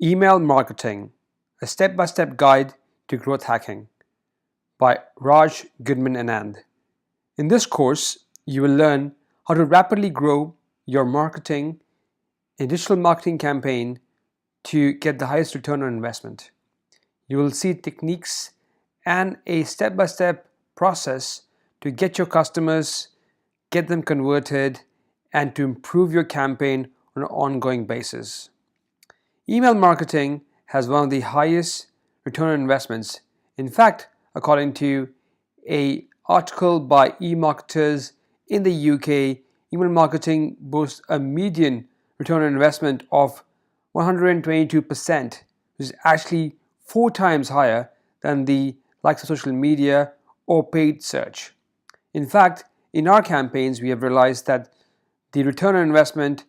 Email Marketing, a step-by-step guide to growth hacking by Raj Goodman Anand. In this course, you will learn how to rapidly grow your marketing and digital marketing campaign to get the highest return on investment. You will see techniques and a step-by-step process to get your customers, get them converted, and to improve your campaign on an ongoing basis. Email marketing has one of the highest return on investments. In fact, according to an article by eMarketers in the UK, email marketing boasts a median return on investment of 122%, which is actually 4 times higher than the likes of social media or paid search. In fact, in our campaigns, we have realized that the return on investment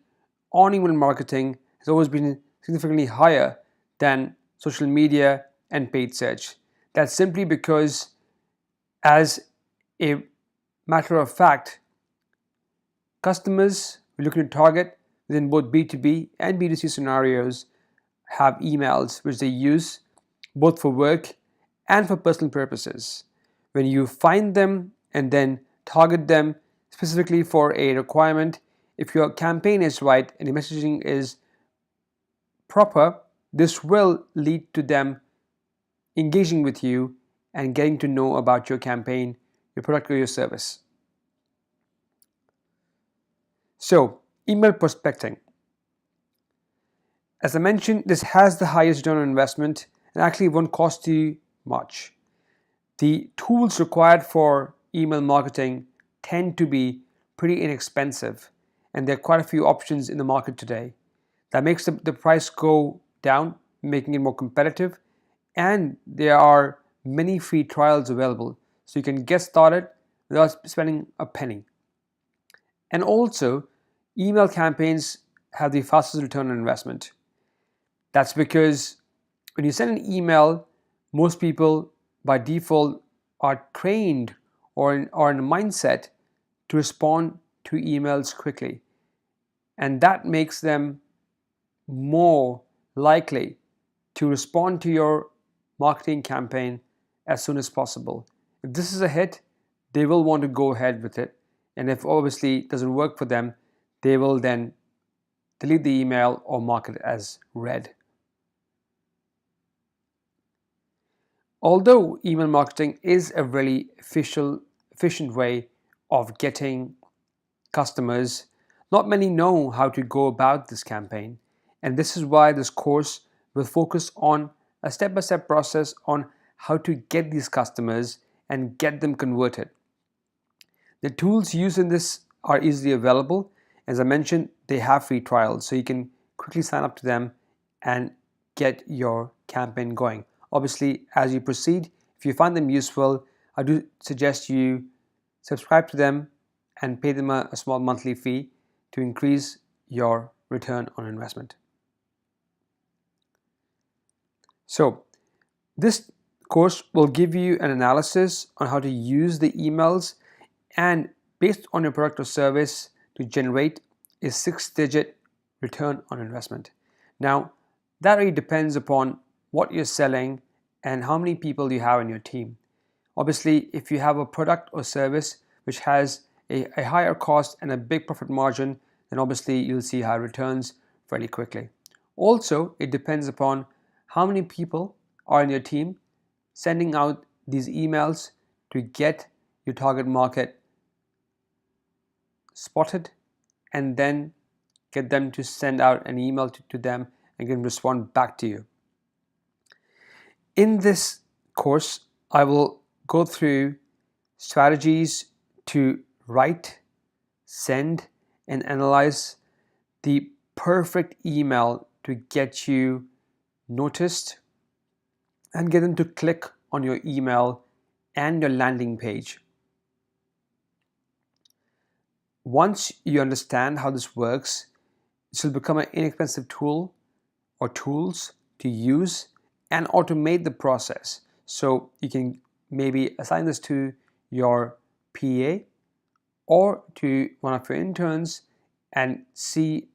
on email marketing has always been significantly higher than social media and paid search. That's simply because, as a matter of fact, customers we're looking to target within both B2B and B2C scenarios have emails which they use both for work and for personal purposes. When you find them and then target them specifically for a requirement, if your campaign is right and the messaging is proper, this will lead to them engaging with you and getting to know about your campaign, your product, or your service. So, email prospecting. As I mentioned, this has the highest return on investment and actually won't cost you much. The tools required for email marketing tend to be pretty inexpensive, and there are quite a few options in the market today. That makes the price go down, making it more competitive, and there are many free trials available, so you can get started without spending a penny. And also, email campaigns have the fastest return on investment. That's because when you send an email, most people by default are trained or in a mindset to respond to emails quickly, and that makes them more likely to respond to your marketing campaign as soon as possible. If this is a hit, they will want to go ahead with it, and if obviously it doesn't work for them, they will then delete the email or mark it as read. Although email marketing is a really efficient way of getting customers, not many know how to go about this campaign, and this is why this course will focus on a step-by-step process on how to get these customers and get them converted. The tools used in this are easily available. As I mentioned, they have free trials, so you can quickly sign up to them and get your campaign going. Obviously, as you proceed, if you find them useful, I do suggest you subscribe to them and pay them a small monthly fee to increase your return on investment. So, this course will give you an analysis on how to use the emails and based on your product or service to generate a 6-digit return on investment. Now, that really depends upon what you're selling and how many people you have in your team. Obviously, if you have a product or service which has a higher cost and a big profit margin, then obviously you'll see high returns fairly quickly. Also, it depends upon how many people are in your team sending out these emails to get your target market spotted and then get them to send out an email to them and get them to respond back to you. In this course, I will go through strategies to write, send, and analyze the perfect email to get you noticed and get them to click on your email and your landing page. Once you understand how this works, this will become an inexpensive tool or tools to use and automate the process. So you can maybe assign this to your PA or to one of your interns and see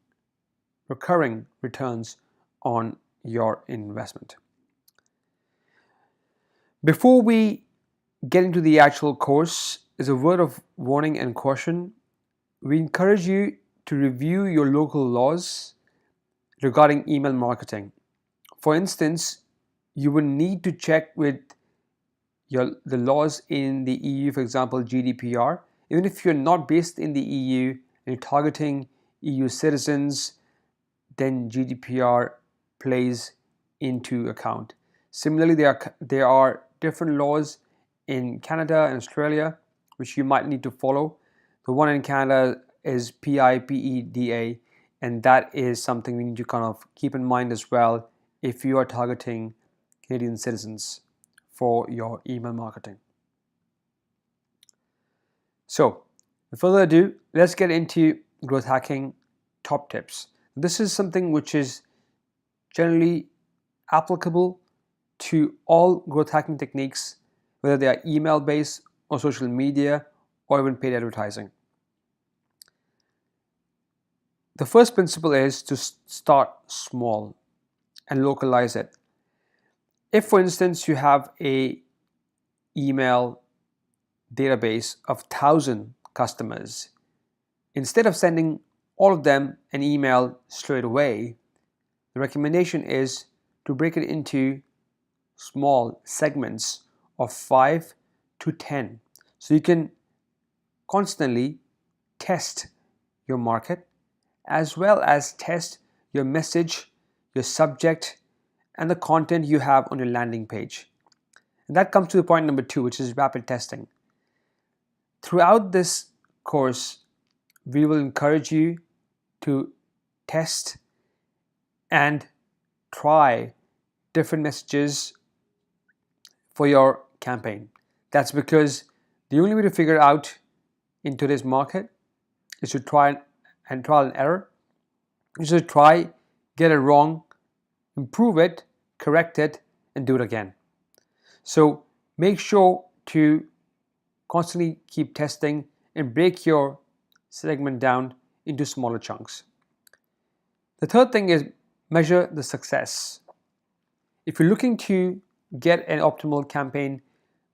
recurring returns on your investment. Before we get into the actual course, is a word of warning and caution. We encourage you to review your local laws regarding email marketing. For instance, you will need to check with the laws in the EU, for example, GDPR. Even if you're not based in the EU and you're targeting EU citizens, then GDPR plays into account. Similarly, there are different laws in Canada and Australia which you might need to follow. The one in Canada is PIPEDA, and that is something we need to kind of keep in mind as well if you are targeting Canadian citizens for your email marketing. So, without further ado, let's get into growth hacking top tips. This is something which is generally applicable to all growth hacking techniques, whether they are email based or social media or even paid advertising. The first principle is to start small and localize it. If, for instance, you have a email database of 1,000 customers, instead of sending all of them an email straight away, the recommendation is to break it into small segments of 5 to 10. So you can constantly test your market as well as test your message, your subject, and the content you have on your landing page. And that comes to the point number 2, which is rapid testing. Throughout this course, we will encourage you to test and try different messages for your campaign. That's because the only way to figure out in today's market is to try and trial and error. You should try, get it wrong, improve it, correct it, and do it again. So make sure to constantly keep testing and break your segment down into smaller chunks. The third thing is measure the success. If you're looking to get an optimal campaign,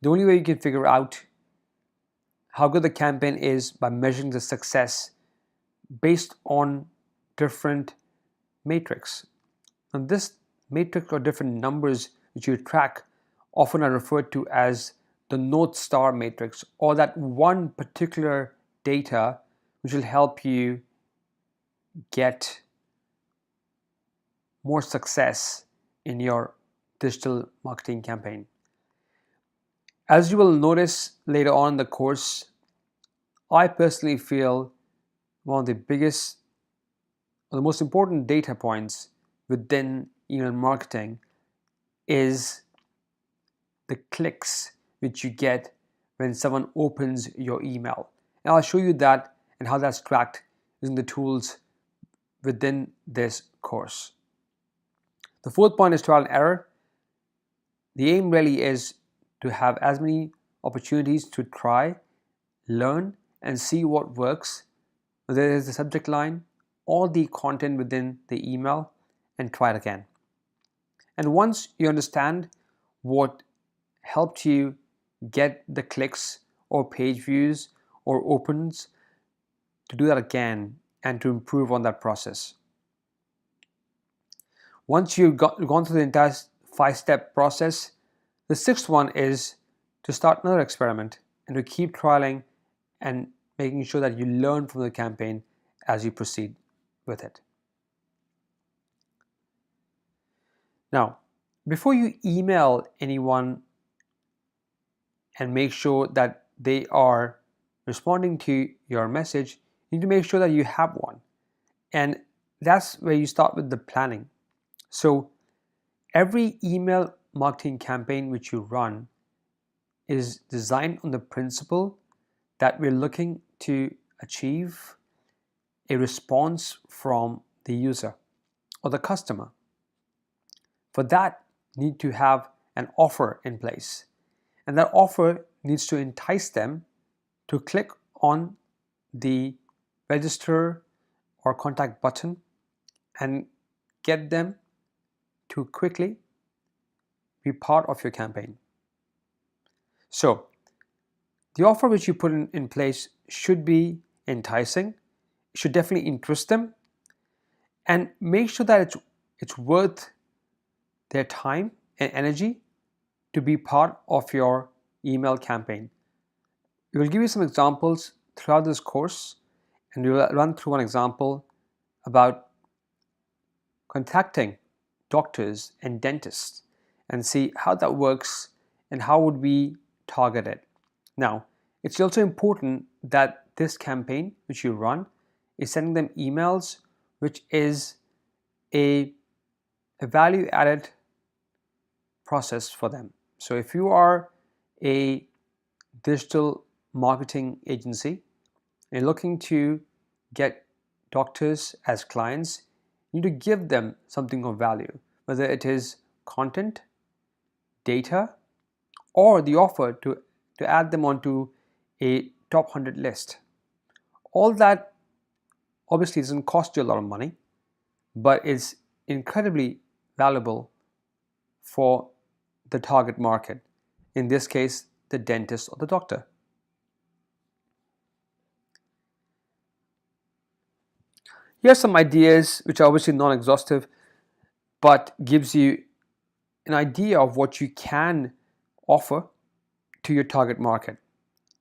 the only way you can figure out how good the campaign is by measuring the success based on different matrix. And this matrix or different numbers which you track often are referred to as the North Star matrix, or that one particular data which will help you get more success in your digital marketing campaign. As you will notice later on in the course, I personally feel one of the biggest or the most important data points within email marketing is the clicks which you get when someone opens your email. And I'll show you that and how that's tracked using the tools within this course. The fourth point is trial and error. The aim really is to have as many opportunities to try, learn, and see what works, whether it is the subject line or the content within the email, and try it again. And once you understand what helped you get the clicks or page views or opens, to do that again and to improve on that process. Once you've gone through the entire 5-step process, the sixth one is to start another experiment and to keep trialing and making sure that you learn from the campaign as you proceed with it. Now, before you email anyone and make sure that they are responding to your message, you need to make sure that you have one. And that's where you start with the planning. So every email marketing campaign which you run is designed on the principle that we're looking to achieve a response from the user or the customer. For that, you need to have an offer in place. And that offer needs to entice them to click on the register or contact button and get them to quickly be part of your campaign. So the offer which you put in place should be enticing, should definitely interest them, and make sure that it's worth their time and energy to be part of your email campaign. We will give you some examples throughout this course, and we will run through one example about contacting doctors and dentists and see how that works and how would we target it. Now, it's also important that this campaign which you run is sending them emails which is a value added process for them. So if you are a digital marketing agency and looking to get doctors as clients, you need to give them something of value, whether it is content, data, or the offer to add them onto a top 100 list. All that obviously doesn't cost you a lot of money, but is incredibly valuable for the target market, in this case the dentist or the doctor. Here are some ideas which are obviously non-exhaustive, but gives you an idea of what you can offer to your target market.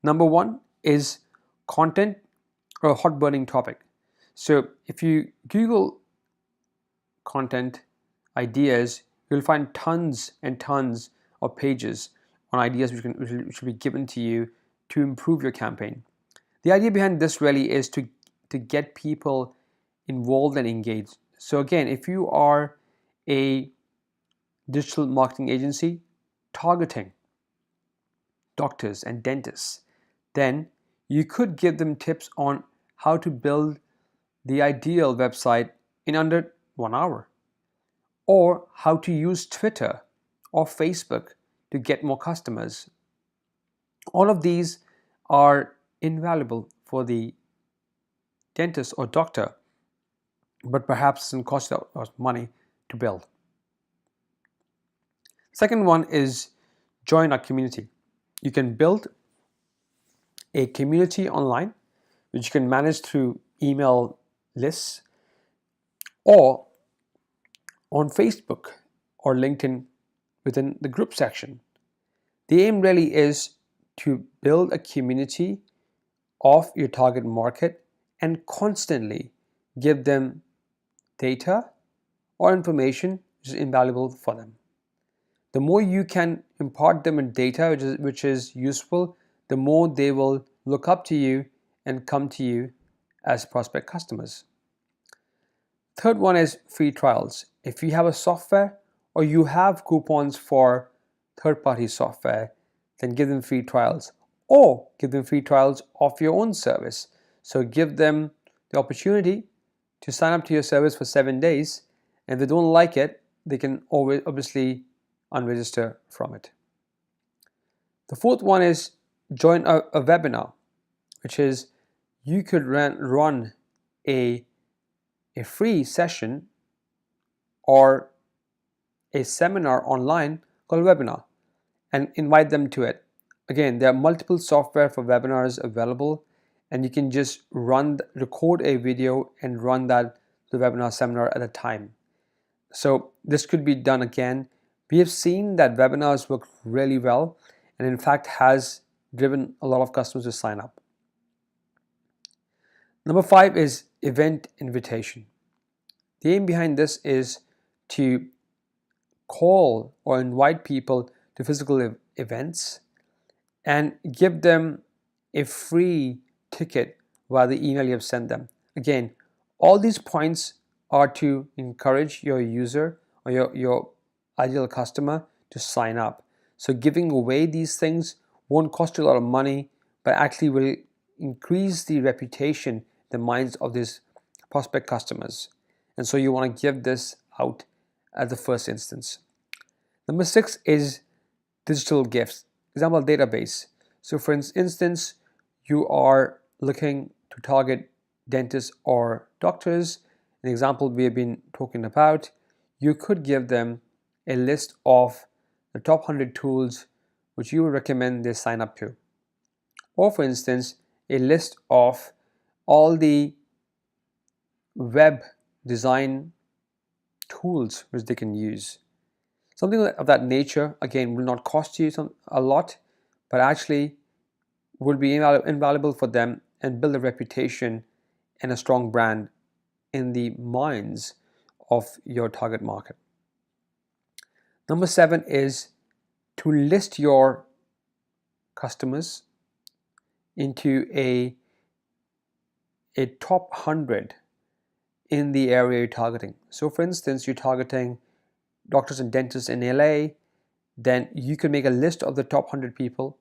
Number one is content or a hot burning topic. So if you Google content ideas, you'll find tons and tons of pages on ideas which will be given to you to improve your campaign. The idea behind this really is to get people involved and engaged. So again, if you are a digital marketing agency targeting doctors and dentists, then you could give them tips on how to build the ideal website in under 1 hour, or how to use Twitter or Facebook to get more customers. All of these are invaluable for the dentist or doctor, but perhaps doesn't cost a lot of money to build. Second one is join our community. You can build a community online which you can manage through email lists or on Facebook or LinkedIn within the group section. The aim really is to build a community of your target market and constantly give them data or information which is invaluable for them. The more you can impart them in data which is useful, the more they will look up to you and come to you as prospect customers. Third one is free trials. If you have a software or you have coupons for third-party software, then give them free trials, or give them free trials of your own service. So give them the opportunity to sign up to your service for 7 days, and if they don't like it, they can always obviously unregister from it. The fourth one is join a webinar, which is you could run a free session or a seminar online called webinar and invite them to it. Again, there are multiple software for webinars available, and you can just record a video and run the webinar seminar at a time. So this could be done again. We have seen that webinars work really well, and in fact has driven a lot of customers to sign up. Number 5 is event invitation. The aim behind this is to call or invite people to physical events and give them a free ticket via the email you have sent them. Again, all these points are to encourage your user or your ideal customer to sign up. So giving away these things won't cost you a lot of money, but actually will increase the reputation in the minds of these prospect customers. And so you want to give this out at the first instance. Number 6 is digital gifts. Example, database. So for instance, you are looking to target dentists or doctors. An example we have been talking about, you could give them a list of the top 100 tools which you would recommend they sign up to. Or for instance, a list of all the web design tools which they can use. Something of that nature, again, will not cost you a lot, but actually will be invaluable for them and build a reputation and a strong brand in the minds of your target market. Number 7 is to list your customers into a top 100 in the area you're targeting. So for instance, you're targeting doctors and dentists in LA, then you can make a list of the top 100 people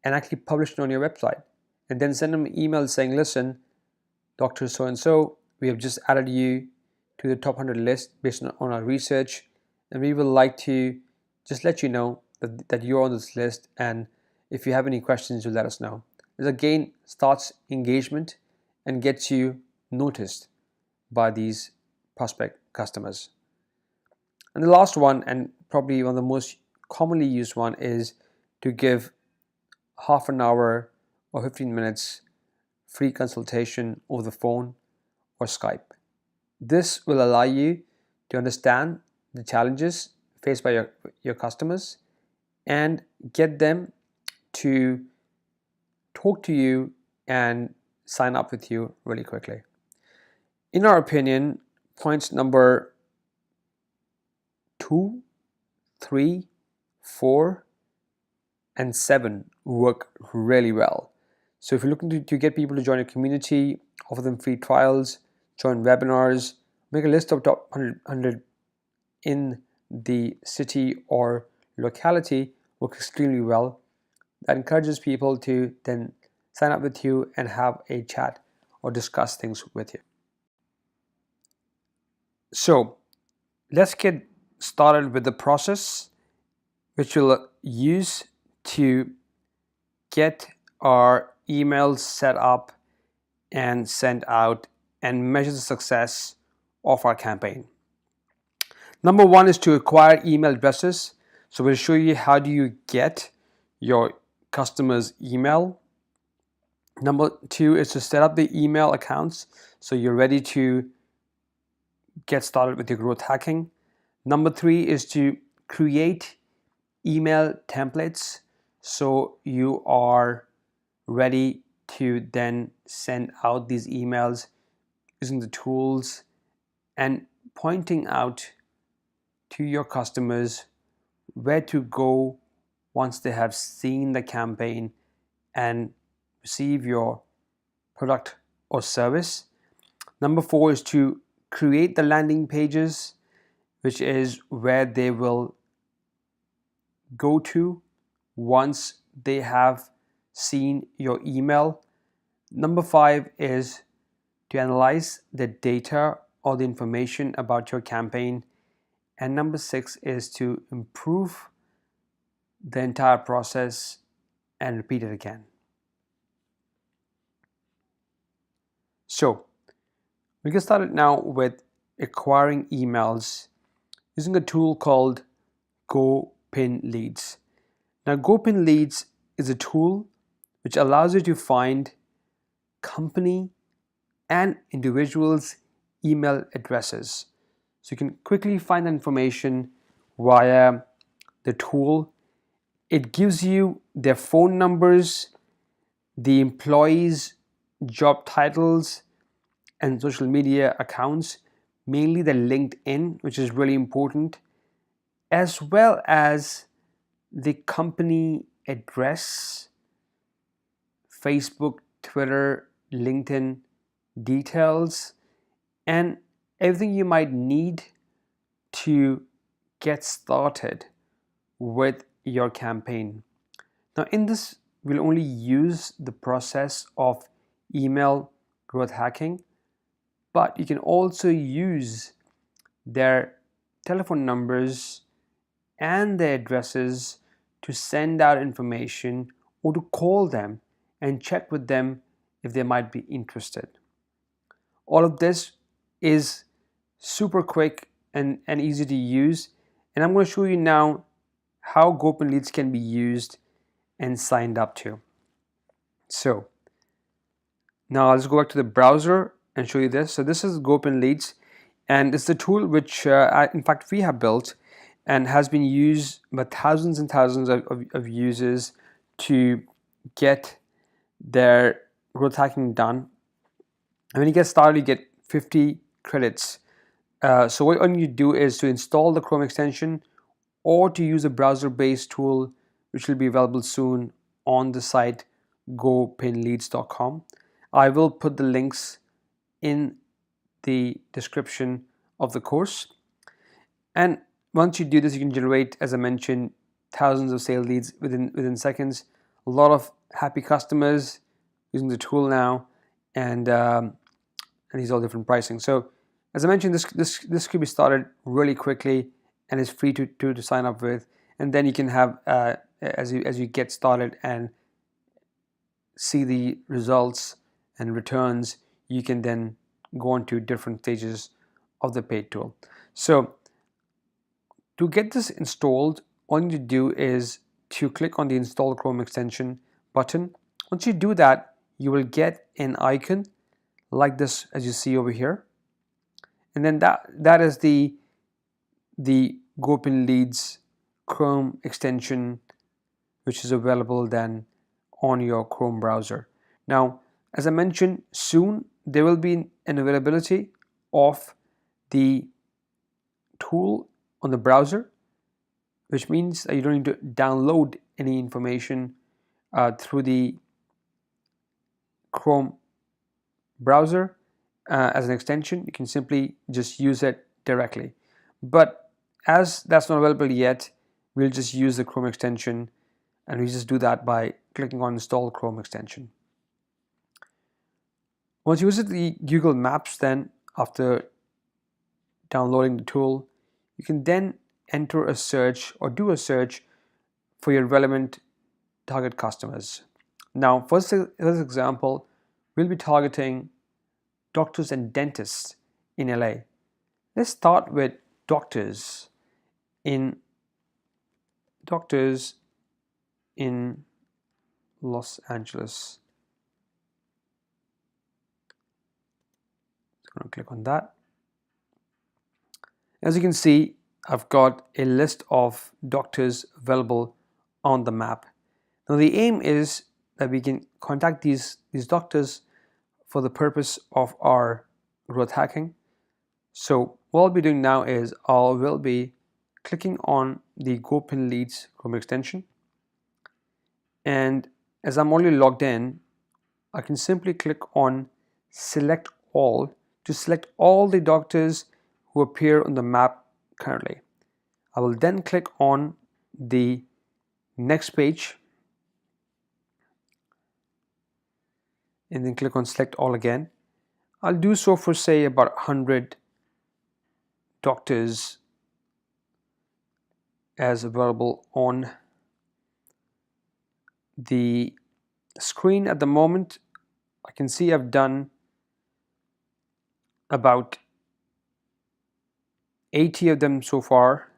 and actually publish it on your website, and then send them an email saying, listen, Dr. So-and-so, we have just added you to the top 100 list based on our research, and we would like to just let you know that you're on this list, and if you have any questions, you let us know. This again starts engagement and gets you noticed by these prospect customers. And the last one, and probably one of the most commonly used one, is to give half an hour or 15 minutes free consultation over the phone or Skype. This will allow you to understand the challenges faced by your customers and get them to talk to you and sign up with you really quickly. In our opinion, points number 2, 3, 4, and 7 work really well. So if you're looking to get people to join a community, offer them free trials, join webinars, make a list of top 100 in the city or locality, works extremely well. That encourages people to then sign up with you and have a chat or discuss things with you. So let's get started with the process which we'll use to get our emails set up and sent out and measure the success of our campaign. Number 1 is to acquire email addresses. So we'll show you how do you get your customers' email. Number 2 is to set up the email accounts so you're ready to get started with your growth hacking. Number 3 is to create email templates so you are ready to then send out these emails using the tools and pointing out to your customers where to go once they have seen the campaign and receive your product or service. Number 4 is to create the landing pages, which is where they will go to once they have seen your email. Number 5 is to analyze the data or the information about your campaign. And number 6 is to improve the entire process and repeat it again. So we get started now with acquiring emails using a tool called GoPin Leads. Now GoPin Leads is a tool which allows you to find company and individuals' email addresses. So you can quickly find that information via the tool. It gives you their phone numbers, the employees' job titles, and social media accounts, mainly the LinkedIn, which is really important, as well as the company address, Facebook, Twitter, LinkedIn details, and everything you might need to get started with your campaign. Now in this, we'll only use the process of email growth hacking, but you can also use their telephone numbers and their addresses to send out information or to call them and check with them if they might be interested. All of this is super quick and easy to use, And I'm going to show you now how GoPin Leads can be used and signed up to. So now let's go back to the browser and show you this. So this is GoPin Leads, and it's the tool which in fact we have built and has been used by thousands and thousands of users to get their growth hacking done. And when you get started, you get 50 credits. So what you do is to install the Chrome extension or to use a browser-based tool which will be available soon on the site gopinleads.com. I will put the links in the description of the course. And once you do this, you can generate, as I mentioned, thousands of sale leads within seconds. A lot of happy customers using the tool now, and these all different pricing. So as I mentioned, this could be started really quickly and is free to sign up with. And then you can have as you get started and see the results and returns, you can then go on to different stages of the paid tool. So to get this installed, all you need to do is to click on the Install Chrome extension button. Once you do that, you will get an icon like this, as you see over here. And then that is the GoPin Leads Chrome extension, which is available then on your Chrome browser. Now, as I mentioned, soon there will be an availability of the tool on the browser, which means that you don't need to download any information through the Chrome browser as an extension. You can simply just use it directly. But as that's not available yet, we'll just use the Chrome extension, and we just do that by clicking on Install Chrome extension. Once you visit the Google Maps, then after downloading the tool, you can then enter a search or do a search for your relevant target customers. Now, for this example, we'll be targeting doctors and dentists in LA. Let's start with doctors in Los Angeles. So I'm going to click on that. As you can see, I've got a list of doctors available on the map. Now the aim is that we can contact these doctors for the purpose of our growth hacking. So what I'll be doing now is I will be clicking on the GoPin Leads Chrome extension, and as I'm already logged in, I can simply click on Select All to select all the doctors who appear on the map currently. I will then click on the next page and then click on Select All again. I'll do so for say about 100 doctors as available on the screen at the moment. I can see I've done about 80 of them so far,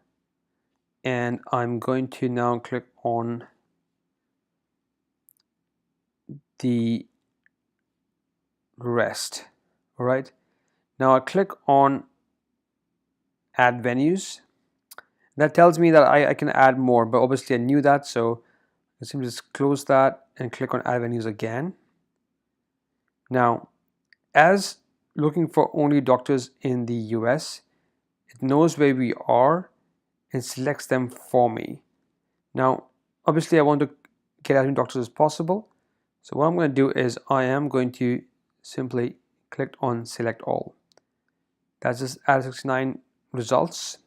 and I'm going to now click on the rest. All right, now I click on Add Venues. That tells me that I can add more, but obviously I knew that, so I simply just close that and click on Add Venues again. Now, as looking for only doctors in the US, it knows where we are and selects them for me. Now, obviously I want to get as many doctors as possible. So what I'm going to do is I am going to simply click on Select All. That's just add 69 results.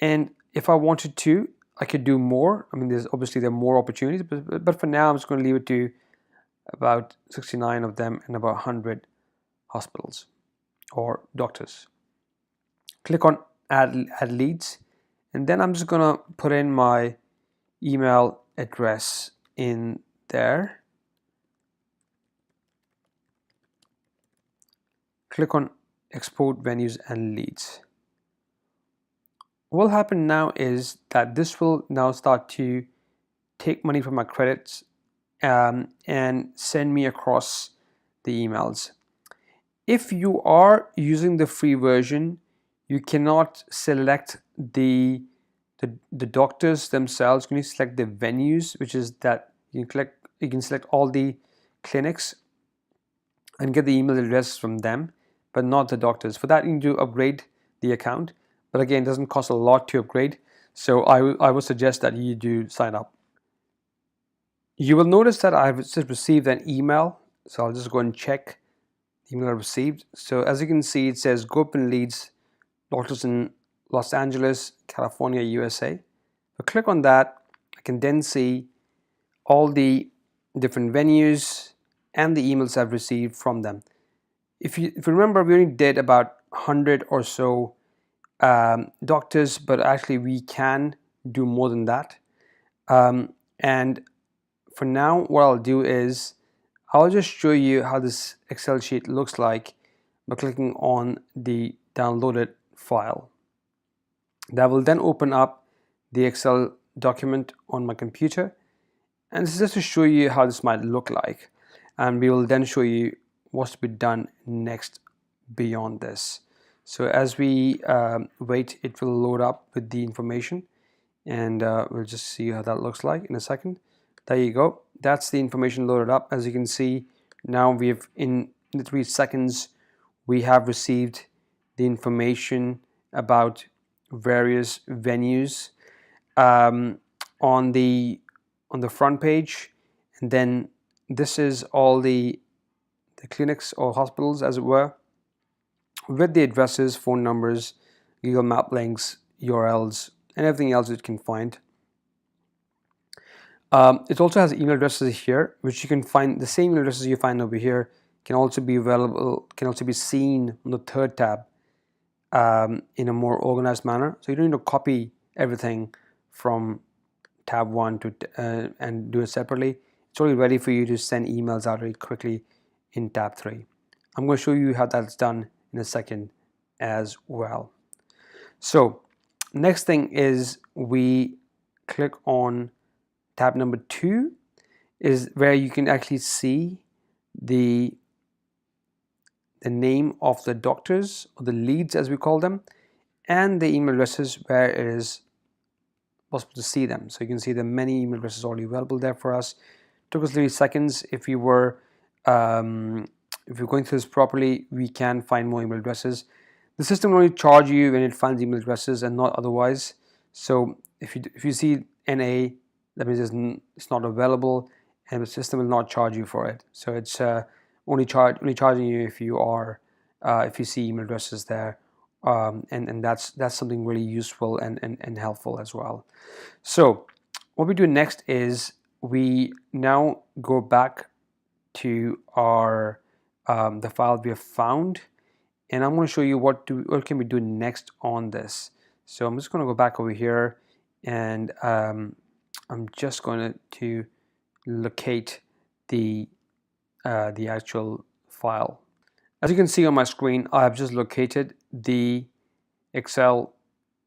And if I wanted to, I could do more. I mean, there are more opportunities, but for now I'm just going to leave it to about 69 of them and about 100 hospitals or doctors. Click on add leads, and then I'm just gonna put in my email address in there. Click on export venues and leads. what will happen now is that this will now start to take money from my credits and send me across the emails. If you are using the free version, you cannot select the doctors themselves. You can select the venues, which is that you can select all the clinics and get the email address from them, but not the doctors. For that, you need to upgrade the account, but again, it doesn't cost a lot to upgrade, so I would suggest that you do sign up. You will notice that I've just received an email, so I'll just go and check the email I received. So as you can see, it says go open leads, doctors in Los Angeles, California, USA. If I click on that, I can then see all the different venues and the emails I've received from them. If you remember, we only did about 100 or so doctors, but actually we can do more than that. And for now, what I'll do is I'll just show you how this Excel sheet looks like by clicking on the downloaded file. That will then open up the Excel document on my computer, and this is just to show you how this might look like, and we will then show you what's to be done next beyond this. So as we wait, it will load up with the information, and we'll just see how that looks like in a second. There you go, that's the information loaded up. As you can see, now we've in the 3 seconds we have received the information about various venues on the front page, and then this is all the clinics or hospitals, as it were, with the addresses, phone numbers, Google Map links, URLs, and everything else it can find. It also has email addresses here, which you can find. The same email addresses you find over here can also be available, can also be seen on the third tab in a more organized manner. So you don't need to copy everything from tab 1 to and do it separately. It's already ready for you to send emails out very quickly in tab 3. I'm going to show you how that's done in a second as well. So next thing is we click on tab number 2, is where you can actually see the name of the doctors, or the leads as we call them, and the email addresses where it is possible to see them. So you can see the many email addresses already available there for us. Took us 3 seconds. If we were if you're going through this properly, we can find more email addresses. The system will only charge you when it finds email addresses and not otherwise. So if you see NA, that means it's not available, and the system will not charge you for it. So it's only charging you if you are if you see email addresses there, and that's something really useful and helpful as well. So what we do next is we now go back to our the file we have found, and I'm going to show you what can we do next on this. So I'm just going to go back over here, and I'm just going to locate the actual file. As you can see on my screen, I have just located the Excel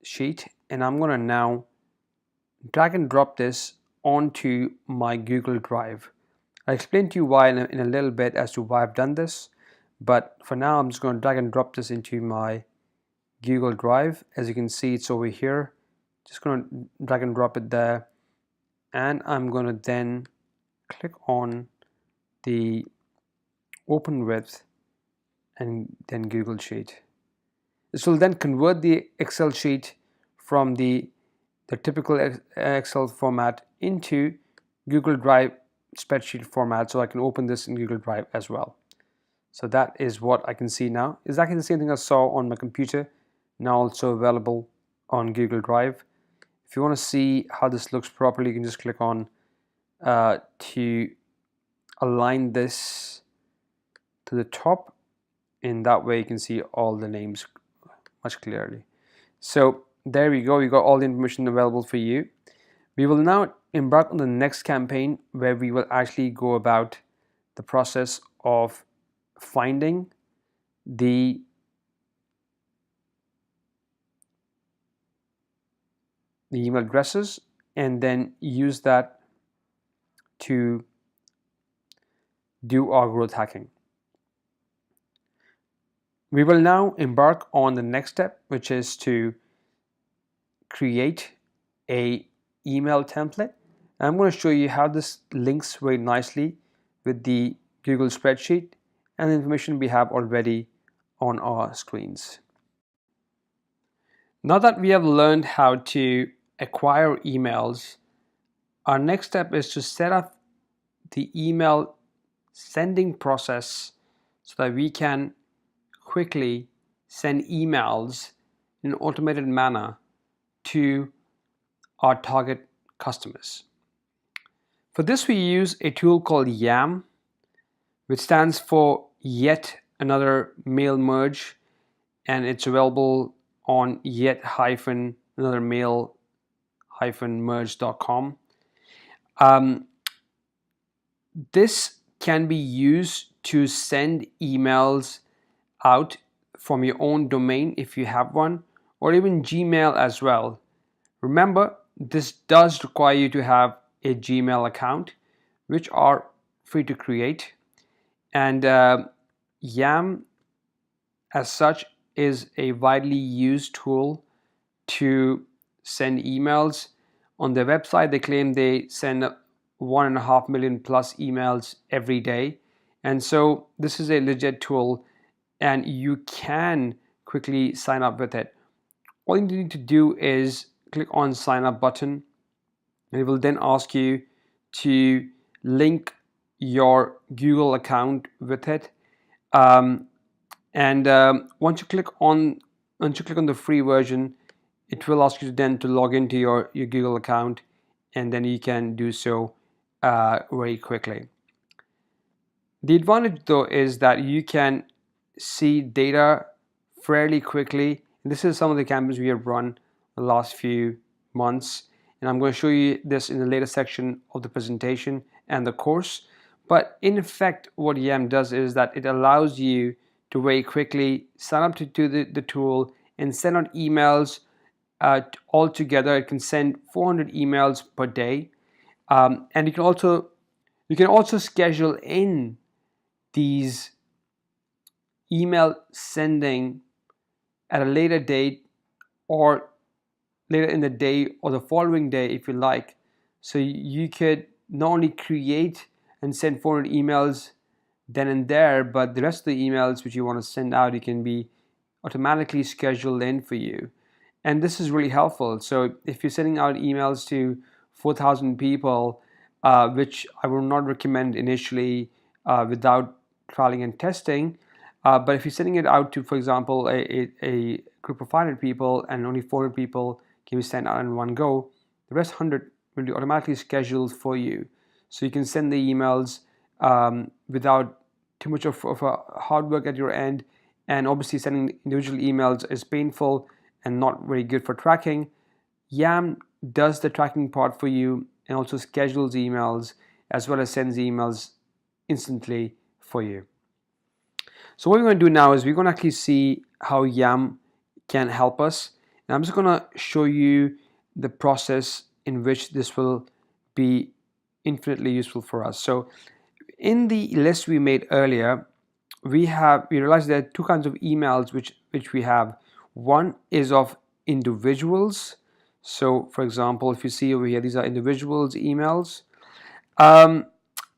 sheet, and I'm going to now drag and drop this onto my Google Drive. I'll explain to you why in a little bit as to why I've done this, but for now I'm just going to drag and drop this into my Google Drive. As you can see, it's over here. Just going to drag and drop it there, and I'm going to then click on the open with and then Google Sheet. This will then convert the Excel sheet from the typical Excel format into Google Drive spreadsheet format, so I can open this in Google Drive as well. So that is what I can see now. Exactly the same thing I saw on my computer, now also available on Google Drive. If you want to see how this looks properly, you can just click on to align this to the top. In that way you can see all the names much clearly. So there we go, we got all the information available for you. We will now embark on the next campaign, where we will actually go about the process of finding the the email addresses, and then use that to do our growth hacking. We will now embark on the next step, which is to create a email template. I'm going to show you how this links very nicely with the Google spreadsheet and the information we have already on our screens. Now that we have learned how to acquire emails, our next step is to set up the email sending process so that we can quickly send emails in an automated manner to our target customers. For this, we use a tool called YAM, which stands for Yet Another Mail Merge, and it's available on yet-another-mail-merge.com. This can be used to send emails out from your own domain if you have one, or even Gmail as well. Remember, this does require you to have a Gmail account, which are free to create. And YAM, as such, is a widely used tool to send emails. On their website, they claim they send 1.5 million plus emails every day. And so this is a legit tool, and you can quickly sign up with it. All you need to do is click on sign up button, and it will then ask you to link your Google account with it. Once you click on the free version, it will ask you then to log into your Google account, and then you can do so very quickly. The advantage though is that you can see data fairly quickly. This is some of the campaigns we have run the last few months, and I'm going to show you this in the later section of the presentation and the course. But in effect, what YAM does is that it allows you to very quickly sign up to the tool and send out emails. Altogether, it can send 400 emails per day, and you can also schedule in these email sending at a later date, or later in the day, or the following day if you like. So you could not only create and send 400 emails then and there, but the rest of the emails which you want to send out, it can be automatically scheduled in for you. And this is really helpful. So if you're sending out emails to 4,000 people, which I would not recommend initially without trialing and testing, but if you're sending it out to, for example, a group of 500 people, and only 400 people can be sent out in one go, the rest 100 will be automatically scheduled for you. So you can send the emails without too much of a hard work at your end. And obviously sending individual emails is painful and not very good for tracking. YAM does the tracking part for you and also schedules emails as well as sends emails instantly for you. So what we're going to do now is we're going to actually see how YAM can help us. And I'm just going to show you the process in which this will be infinitely useful for us. So in the list we made earlier, we realized there are two kinds of emails which we have. One is of individuals. So for example, if you see over here, these are individuals emails. And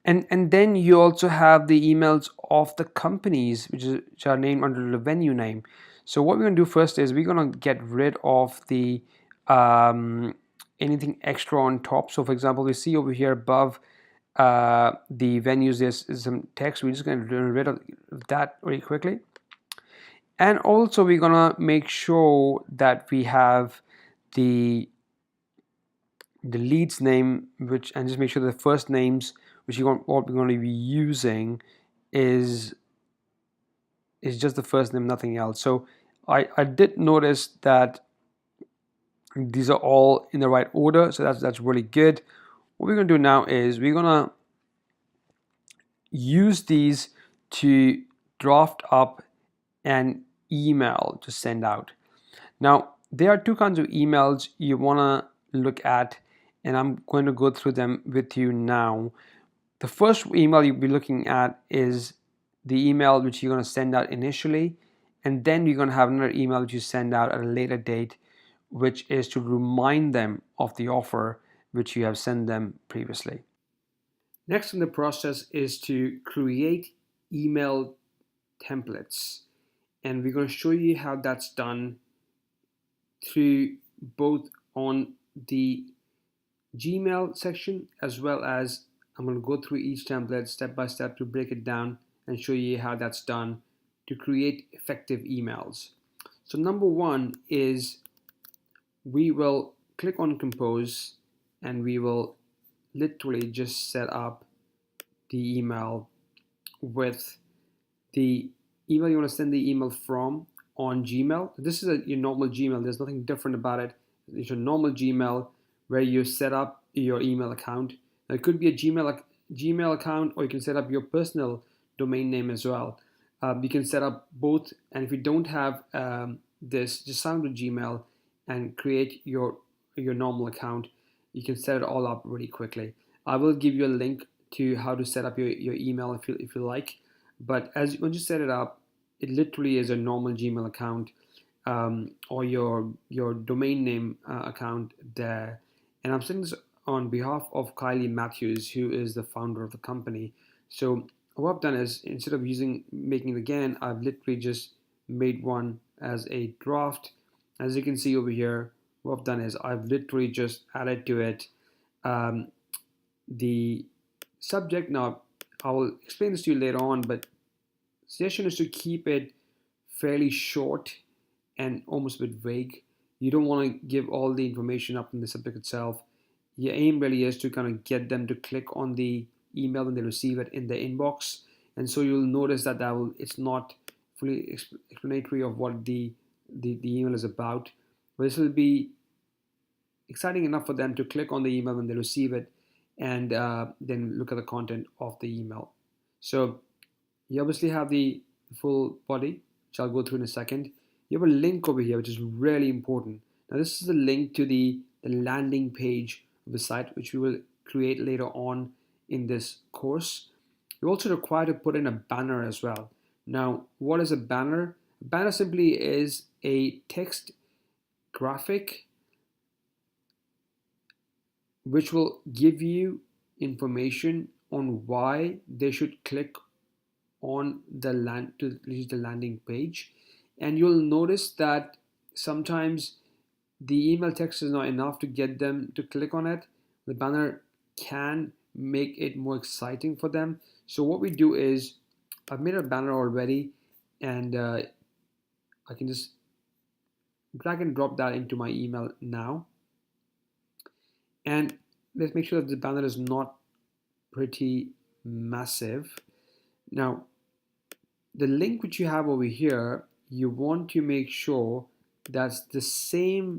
then you also have the emails of the companies which are named under the venue name. So what we're going to do first is we're going to get rid of the anything extra on top. So for example, we see over here above the venues there's some text. We're just going to get rid of that very quickly. And also we're going to make sure that we have the lead's name, and just make sure the first names what we're going to be using is just the first name, nothing else. So I did notice that these are all in the right order, so that's really good. What we're going to do now is we're going to use these to draft up an email to send out. Now there are two kinds of emails you want to look at, and I'm going to go through them with you now. The first email you'll be looking at is the email which you're going to send out initially, and then you're going to have another email which you send out at a later date, which is to remind them of the offer which you have sent them previously. Next in the process is to create email templates, and we're going to show you how that's done through both on the Gmail section, as well as I'm going to go through each template step by step to break it down and show you how that's done to create effective emails. So number one is we will click on compose, and we will literally just set up the email with the email you want to send the email from on Gmail. This is your normal Gmail. There's nothing different about it. It's your normal Gmail where you set up your email account. Now, it could be a Gmail account, or you can set up your personal domain name as well. You can set up both, and if you don't have this, just sign up to Gmail and create your normal account. You can set it all up really quickly. I will give you a link to how to set up your email if you like. But once you set it up, it literally is a normal Gmail account, or your domain name account there. And I'm saying this on behalf of Kylie Matthews, who is the founder of the company. So what I've done is, instead of making it again, I've literally just made one as a draft. As you can see over here, what I've done is I've literally just added to it the subject. Now, I will explain this to you later on, but suggestion is to keep it fairly short and almost a bit vague. You don't want to give all the information up in the subject itself. Your aim really is to kind of get them to click on the email when they receive it in the inbox. And so you'll notice that it's not fully explanatory of what the email is about. But this will be exciting enough for them to click on the email when they receive it, and then look at the content of the email. So you obviously have the full body, which I'll go through in a second. You have a link over here, which is really important. Now, this is a link to the landing page of the site, which we will create later on in this course. You're also required to put in a banner as well. Now, what is a banner? A banner simply is a text graphic which will give you information on why they should click on the to reach the landing page. And you'll notice that sometimes the email text is not enough to get them to click on it. The banner can make it more exciting for them. So what we do is, I've made a banner already, and I can just drag and drop that into my email now. And let's make sure that the banner is not pretty massive. Now, the link which you have over here, you want to make sure that's the same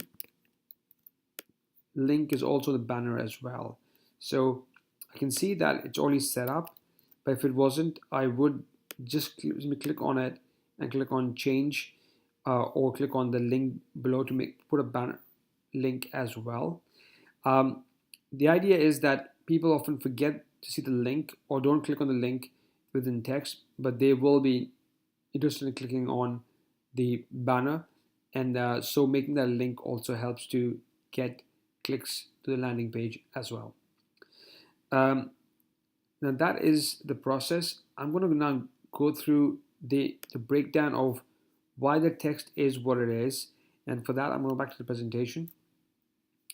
link is also the banner as well. So I can see that it's already set up, but if it wasn't, I would just click on it and click on change, or click on the link below to put a banner link as well. The idea is that people often forget to see the link or don't click on the link within text, but they will be interested in clicking on the banner, and so making that link also helps to get clicks to the landing page as well. Now that is the process. I'm going to now go through the breakdown of why the text is what it is, and for that I'm going to go back to the presentation,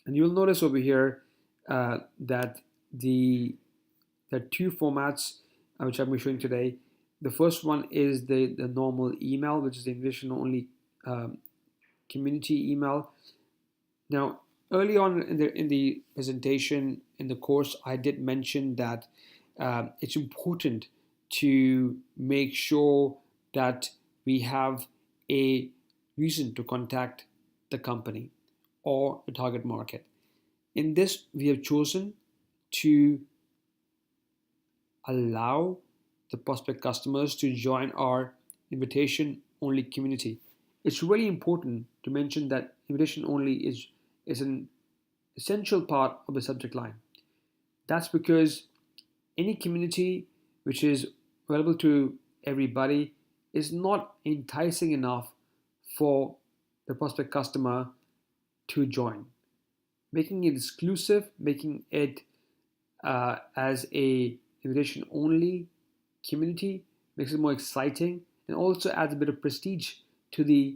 and you'll notice over here that there are two formats which I'm showing today. The first one is the normal email, which is the invitation only community email. Now, early on in the presentation, in the course, I did mention that it's important to make sure that we have a reason to contact the company or the target market. In this, we have chosen to allow the prospect customers to join our invitation only community. It's really important to mention that invitation only is an essential part of the subject line. That's because any community which is available to everybody is not enticing enough for the prospect customer to join. Making it exclusive, making it as a invitation only community makes it more exciting and also adds a bit of prestige to the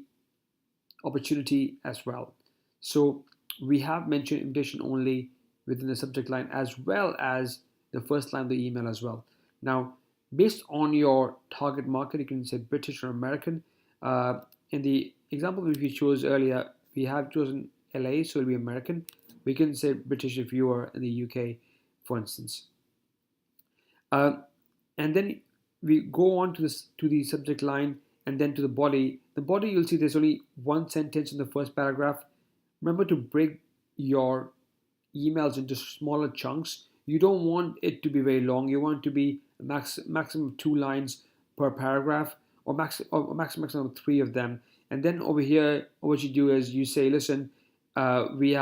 opportunity as well. So we have mentioned invitation only within the subject line as well as the first line of the email as well. Now, based on your target market, you can say British or American. In the example which we chose earlier, we have chosen LA, so it'll be American. We can say British if you are in the UK, for instance. And then we go on to this to the subject line and then to the body. The body, you'll see there's only one sentence in the first paragraph. Remember to break your emails into smaller chunks. You don't want it to be very long. You want it to be maximum 2 lines per paragraph, or maximum of 3 of them. And then over here, what you do is you say, listen, we'd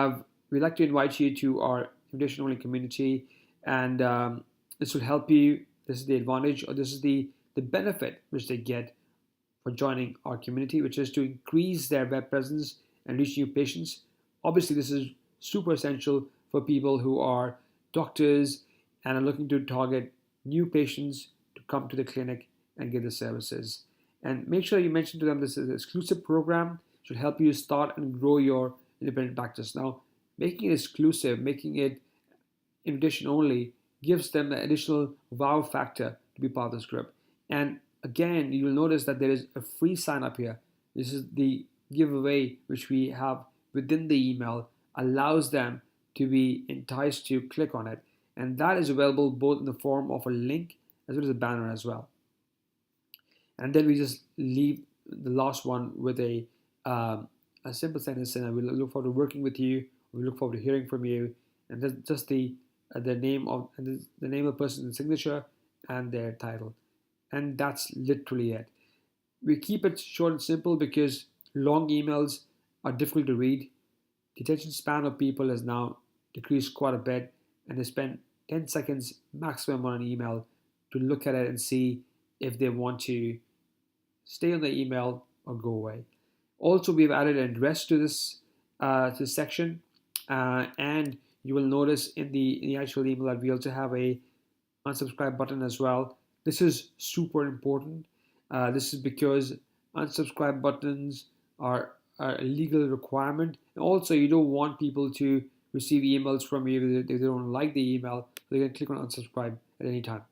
like to invite you to our invitation only community, and this will help you. This is the advantage, or this is the benefit which they get for joining our community, which is to increase their web presence and reach new patients. Obviously, this is super essential for people who are doctors and are looking to target new patients to come to the clinic and get the services. And make sure you mention to them this is an exclusive program, should help you start and grow your independent practice. Now, making it exclusive, making it invitation only, gives them the additional wow factor to be part of this group. And again, you'll notice that there is a free sign up here. This is the giveaway which we have within the email, allows them to be enticed to click on it. And that is available both in the form of a link as well as a banner as well. And then we just leave the last one with a simple sentence, and we look forward to working with you. We look forward to hearing from you, and that's just the name of the name of the person's signature and their title, and that's literally it. We keep it short and simple because long emails are difficult to read. The attention span of people has now decreased quite a bit, and they spend 10 seconds maximum on an email to look at it and see if they want to stay on the email or go away. Also, we've added an address to this section, and you will notice in the actual email that we also have a unsubscribe button as well. This is super important. This is because unsubscribe buttons are a legal requirement, and also you don't want people to receive emails from you if they don't like the email. They can click on unsubscribe at any time.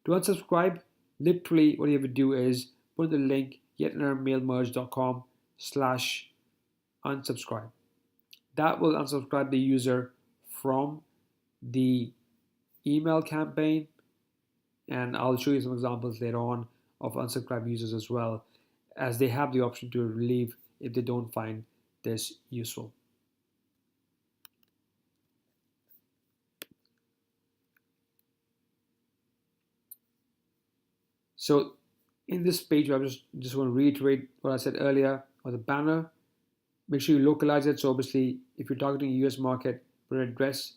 To unsubscribe, literally what you have to do is put the link getanothermailmerge.com/unsubscribe. That will unsubscribe the user from the email campaign, and I'll show you some examples later on of unsubscribe users as well, as they have the option to leave if they don't find this useful. So in this page, I just want to reiterate what I said earlier on the banner. Make sure you localize it. So obviously, if you're targeting a US market, put an address.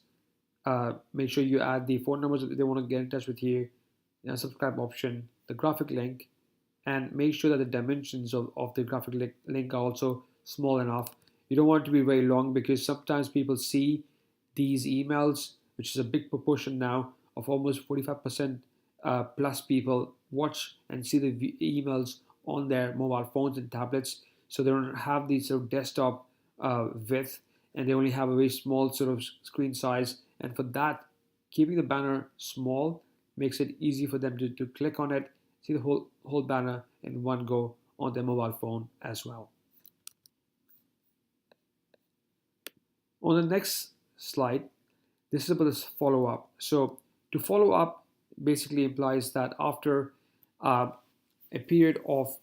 Make sure you add the phone numbers if they want to get in touch with you, the unsubscribe option, the graphic link, and make sure that the dimensions of the graphic link are also small enough. You don't want it to be very long because sometimes people see these emails, which is a big proportion now of almost 45% plus people watch and see the emails on their mobile phones and tablets. So they don't have the sort of desktop width, and they only have a very small sort of screen size. And for that, keeping the banner small makes it easy for them to click on it, see the whole banner in one go on their mobile phone as well. On the next slide, this is about this follow-up. So to follow up basically implies that after a period of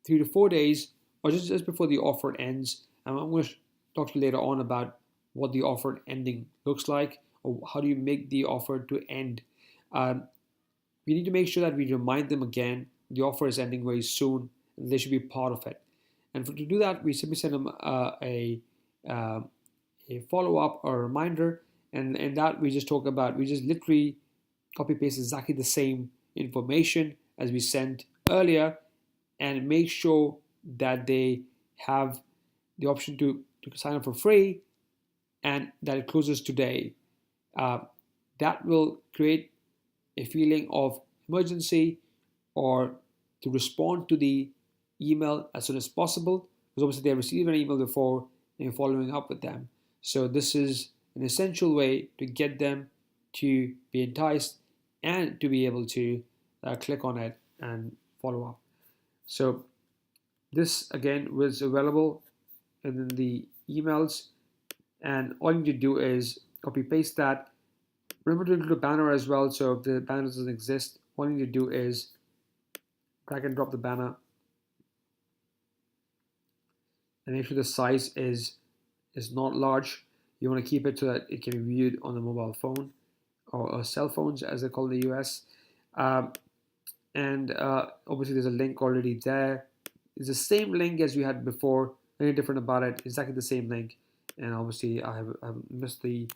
3 to 4 days, or just before the offer ends, and I'm going to talk to you later on about what the offer ending looks like, or how do you make the offer to end. We need to make sure that we remind them again the offer is ending very soon, and they should be part of it. And to do that, we simply send them a a follow-up or a reminder, and in that we just talk about, we just literally copy paste exactly the same information as we sent earlier, and make sure that they have the option to sign up for free and that it closes today. Uh, that will create a feeling of emergency, or to respond to the email as soon as possible, because obviously they received an email before and you're following up with them. So this is an essential way to get them to be enticed and to be able to click on it and follow up. So this again was available in the emails, and all you need to do is copy paste that. Remember to include a banner as well. So if the banner doesn't exist, all you need to do is drag and drop the banner and make sure the size is not large. You want to keep it so that it can be viewed on the mobile phone or cell phones, as they call in the US. And obviously there's a link already there. It's the same link as we had before, nothing different about it, exactly the same link. And obviously I have missed the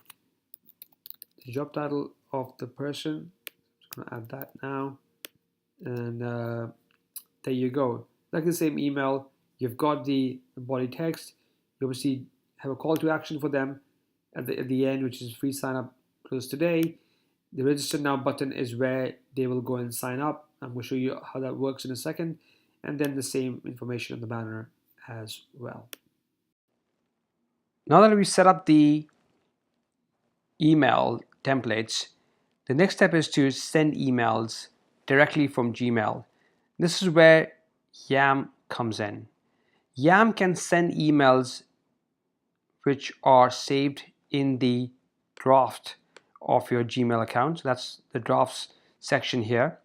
job title of the person. I'm just gonna add that now. And there you go. Like the same email, you've got the body text. You obviously have a call to action for them at the end, which is free sign up, close today. The register now button is where they will go and sign up. I'm going to show you how that works in a second. And then the same information on the banner as well. Now that we set up the email templates, the next step is to send emails directly from Gmail. This is where Yam comes in. Yam can send emails which are saved in the draft of your Gmail account. So that's the drafts section here.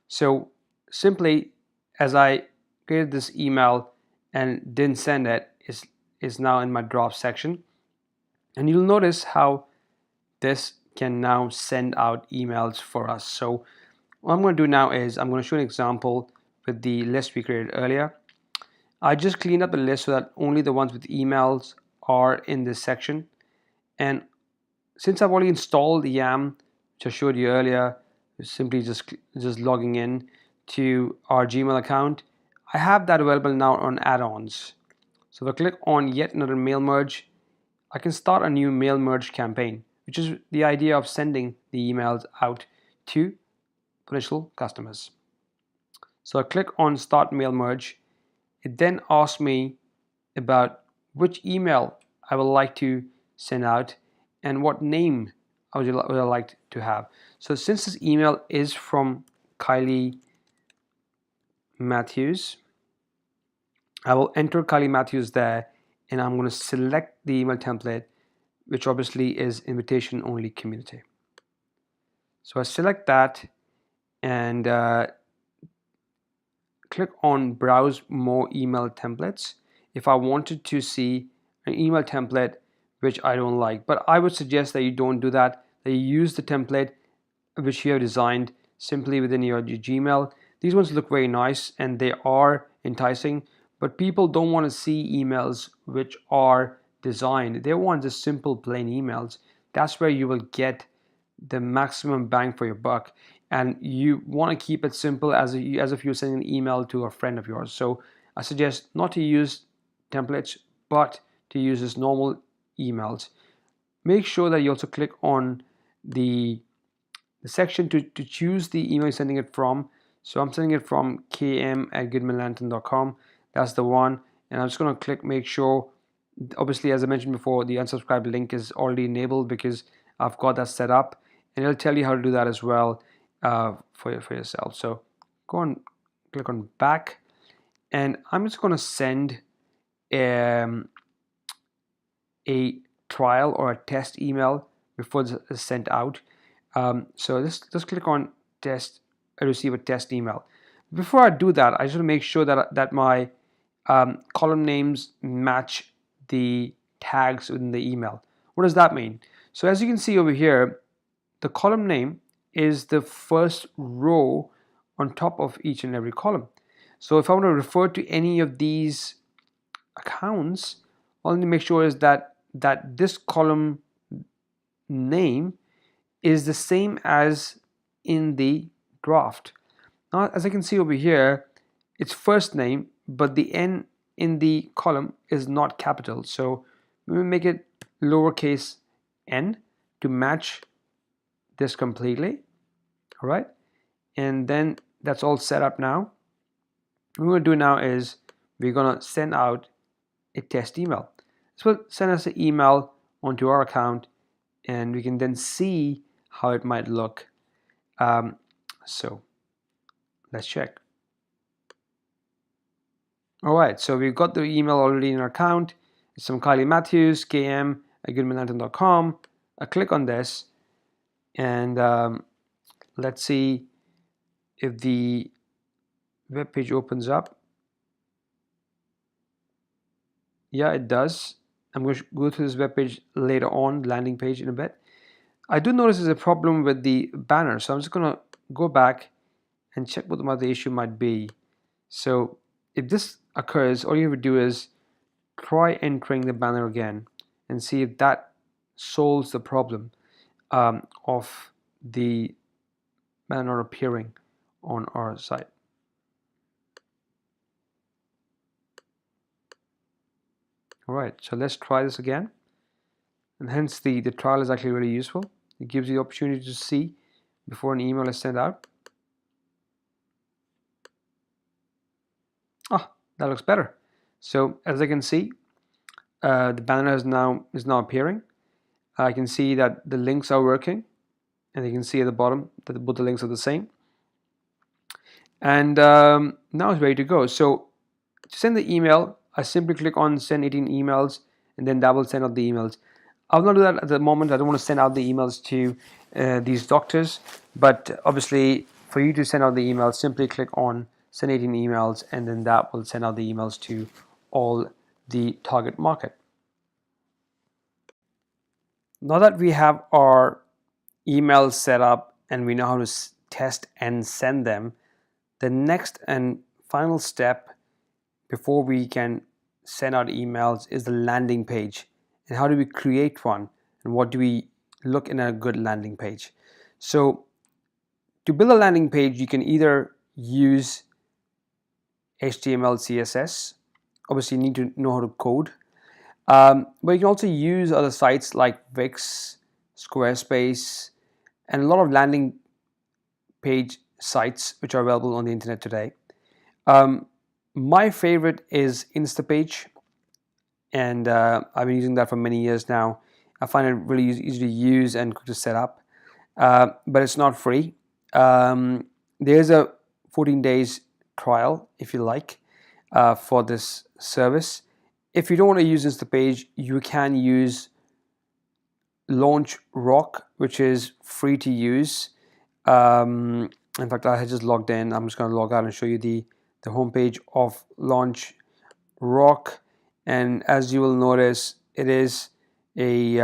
So simply, as I created this email and didn't send it, is now in my draft section. And you'll notice how this can now send out emails for us. So what I'm going to do now is I'm going to show an example with the list we created earlier. I just cleaned up the list so that only the ones with emails are in this section. And since I've already installed the Yam, which I showed you earlier, simply just logging in to our Gmail account, I have that available now on add-ons. So if I click on yet another mail merge, I can start a new mail merge campaign, which is the idea of sending the emails out to potential customers. So I click on start mail merge. It then asks me about which email I would like to send out and what name I would like to have. So since this email is from Kylie Matthews, I will enter Kylie Matthews there, and I'm going to select the email template, which obviously is invitation only community. So I select that and click on browse more email templates if I wanted to see an email template which I don't like. But I would suggest that you don't do that, that you use the template which you have designed simply within your Gmail. These ones look very nice and they are enticing, but people don't want to see emails which are designed. They want just simple plain emails. That's where you will get the maximum bang for your buck, and you want to keep it simple as if you're sending an email to a friend of yours. So I suggest not to use templates, but to use this normal emails. Make sure that you also click on the section to choose the email you're sending it from. So I'm sending it from km@goodmanlantern.com. That's the one, and I'm just going to click make sure. Obviously, as I mentioned before, the unsubscribe link is already enabled because I've got that set up, and it'll tell you how to do that as well for yourself. So go on, click on back, and I'm just going to send a trial or a test email before it's sent out. So just click on test, receive a test email. Before I do that, I just want to make sure that my column names match the tags within the email. What does that mean? So as you can see over here, the column name is the first row on top of each and every column. So if I want to refer to any of these accounts, all I need to make sure is that that this column name is the same as in the draft. Now, as I can see over here, it's first name, but the N in the column is not capital. So we will make it lowercase n to match this completely. All right. And then that's all set up now. What we're going to do now is we're going to send out a test email. This will send us an email onto our account, and we can then see how it might look. So let's check. All right, so we've got the email already in our account. It's from Kylie Matthews, km@goodmanlantern.com. I click on this, and let's see if the web page opens up. Yeah, it does. I'm going to go through this web page later on, landing page in a bit. I do notice there's a problem with the banner, so I'm just going to go back and check what the issue might be. So if this occurs, all you have to do is try entering the banner again and see if that solves the problem of the banner appearing on our site. All right, so let's try this again. And hence the trial is actually really useful. It gives you the opportunity to see before an email is sent out. Ah, that looks better. So as I can see, the banner is now appearing. I can see that the links are working, and you can see at the bottom that both the links are the same. And now it's ready to go. So to send the email, I simply click on send 18 emails, and then that will send out the emails. I'll not do that at the moment. I don't want to send out the emails to these doctors, but obviously for you to send out the emails, simply click on send 18 emails, and then that will send out the emails to all the target market. Now that we have our emails set up and we know how to test and send them, the next and final step before we can send out emails is the landing page. And how do we create one? And what do we look in a good landing page? So to build a landing page, you can either use HTML, CSS. Obviously, you need to know how to code. But you can also use other sites like Wix, Squarespace, and a lot of landing page sites which are available on the internet today. My favorite is Instapage, and I've been using that for many years now. I find it really easy to use and quick to set up, but it's not free. There's a 14 days trial if you like for this service. If you don't want to use Instapage, you can use Launch Rock, which is free to use. In fact, I had just logged in. I'm just going to log out and show you the homepage of Launch Rock. And as you will notice, it is a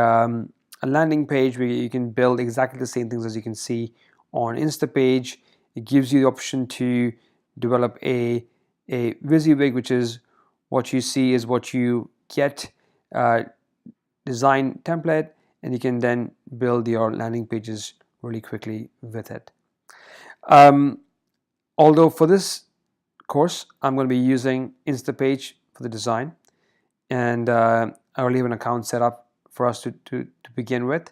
landing page where you can build exactly the same things as you can see on Instapage. It gives you the option to develop a WYSIWYG, which is what you see is what you get, design template, and you can then build your landing pages really quickly with it. Although for this course, I'm going to be using Instapage for the design, and I already have an account set up for us to begin with.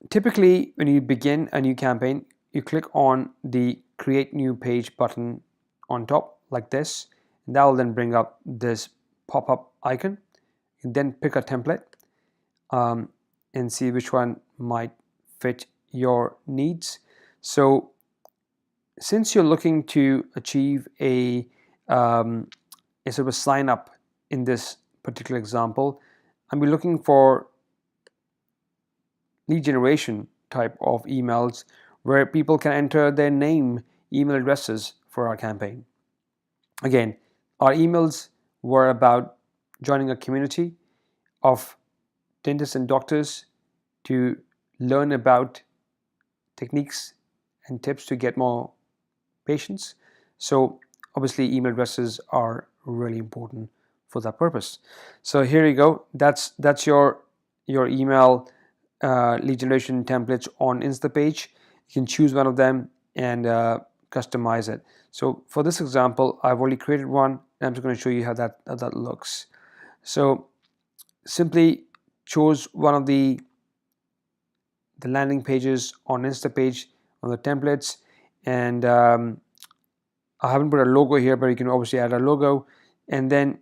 Typically, when you begin a new campaign, you click on the Create New Page button on top like this, and that will then bring up this pop-up icon. You then pick a template and see which one might fit your needs. So since you're looking to achieve a sort of a sign up in this particular example, I'm looking for lead generation type of emails where people can enter their name, email addresses for our campaign. Again, our emails were about joining a community of dentists and doctors to learn about techniques and tips to get more patients. So obviously email addresses are really important for that purpose. So here you go. That's your email lead generation templates on Instapage. You can choose one of them and customize it. So for this example, I've already created one, and I'm just going to show you how that looks. So simply choose one of the landing pages on Instapage on the templates, and I haven't put a logo here, but you can obviously add a logo. And then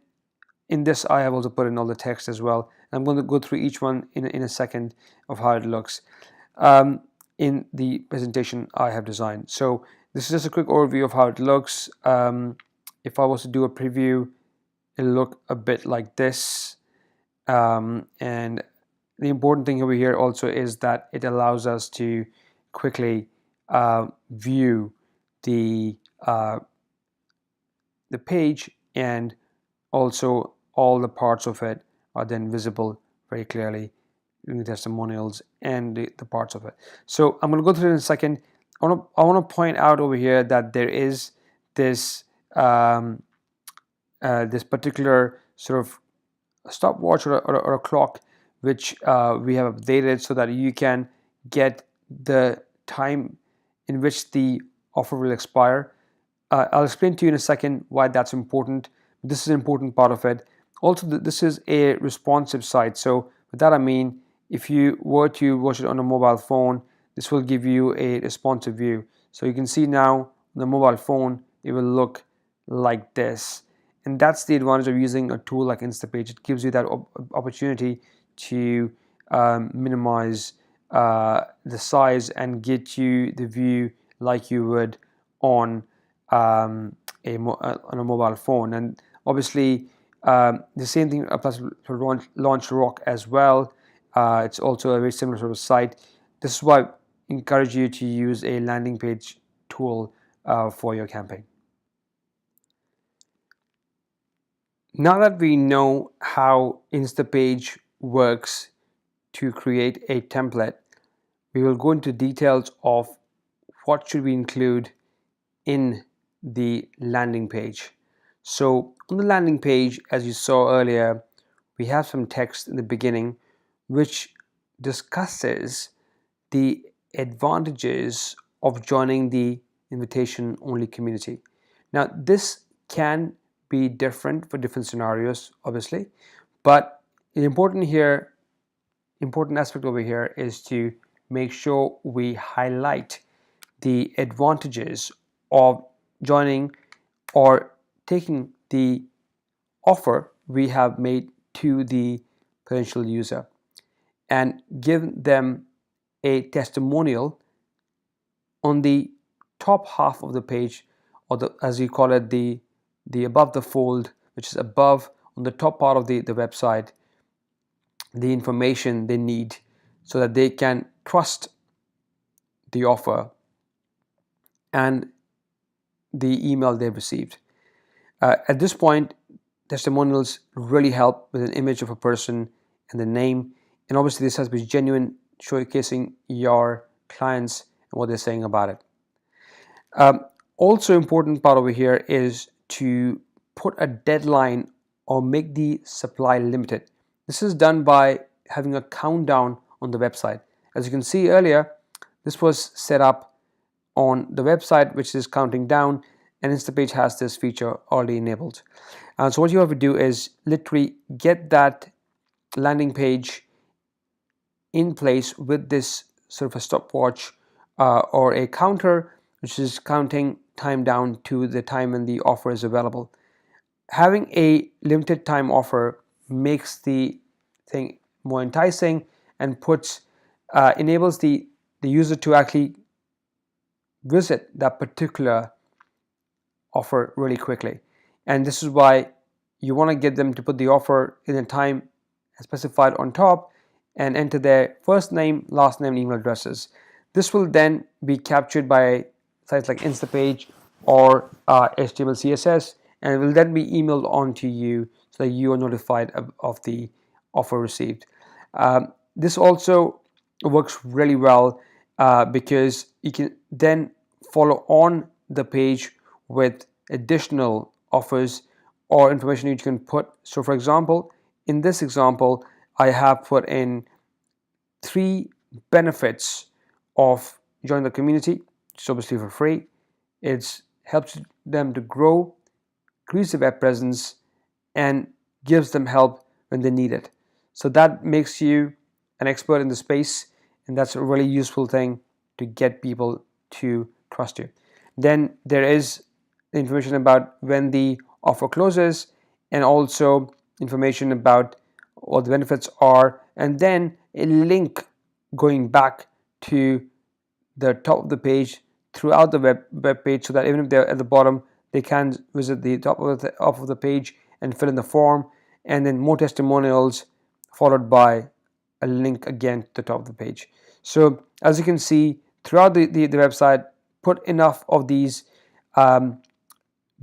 in this, I have also put in all the text as well. I'm going to go through each one in a second of how it looks in the presentation I have designed. So this is just a quick overview of how it looks. If I was to do a preview, it'll look a bit like this. And the important thing over here also is that it allows us to quickly view the page, and also all the parts of it are then visible very clearly in the testimonials and the parts of it. So I'm going to go through it in a second. I want to point out over here that there is this this particular sort of stopwatch or a clock which we have updated so that you can get the time in which the offer will expire. I'll explain to you in a second why that's important. This is an important part of it. Also, this is a responsive site. So with that I mean, if you were to watch it on a mobile phone, this will give you a responsive view. So you can see now on the mobile phone, it will look like this. And that's the advantage of using a tool like Instapage. It gives you that opportunity to minimize the size and get you the view like you would on a mobile phone. And obviously the same thing applies for Launch Rock as well. It's also a very similar sort of site. This is why I encourage you to use a landing page tool for your campaign. Now that we know how Instapage works to create a template, we will go into details of what should we include in the landing page. So on the landing page, as you saw earlier, we have some text in the beginning which discusses the advantages of joining the invitation only community. Now this can be different for different scenarios, obviously, but the important aspect over here is to make sure we highlight the advantages of joining or taking the offer we have made to the potential user, and give them a testimonial on the top half of the page, or as you call it, the above the fold, which is above on the top part of the website, the information they need so that they can trust the offer and the email they've received. At this point, testimonials really help with an image of a person and the name, and obviously this has to be genuine, showcasing your clients and what they're saying about it. Also important part over here is to put a deadline or make the supply limited. This is done by having a countdown on the website. As you can see earlier, this was set up on the website, which is counting down, and Instapage has this feature already enabled. So what you have to do is literally get that landing page in place with this sort of a stopwatch or a counter which is counting time down to the time when the offer is available. Having a limited time offer makes the thing more enticing and enables the user to actually visit that particular offer really quickly. And this is why you want to get them to put the offer in the time specified on top and enter their first name, last name, email addresses. This will then be captured by sites like Instapage or HTML CSS, and it will then be emailed on to you so that you are notified of the offer received. This also works really well because you can then follow on the page with additional offers or information you can put. So for example, in this example, I have put in 3 benefits of joining the community. It's obviously for free. It helps them to grow, increase their web presence, and gives them help when they need it. So that makes you an expert in the space, and that's a really useful thing to get people to trust you. Then there is information about when the offer closes, and also information about what the benefits are, and then a link going back to the top of the page throughout the web page, so that even if they're at the bottom, they can visit the top of the page and fill in the form, and then more testimonials followed by a link again to the top of the page. So as you can see, throughout the website, put enough of these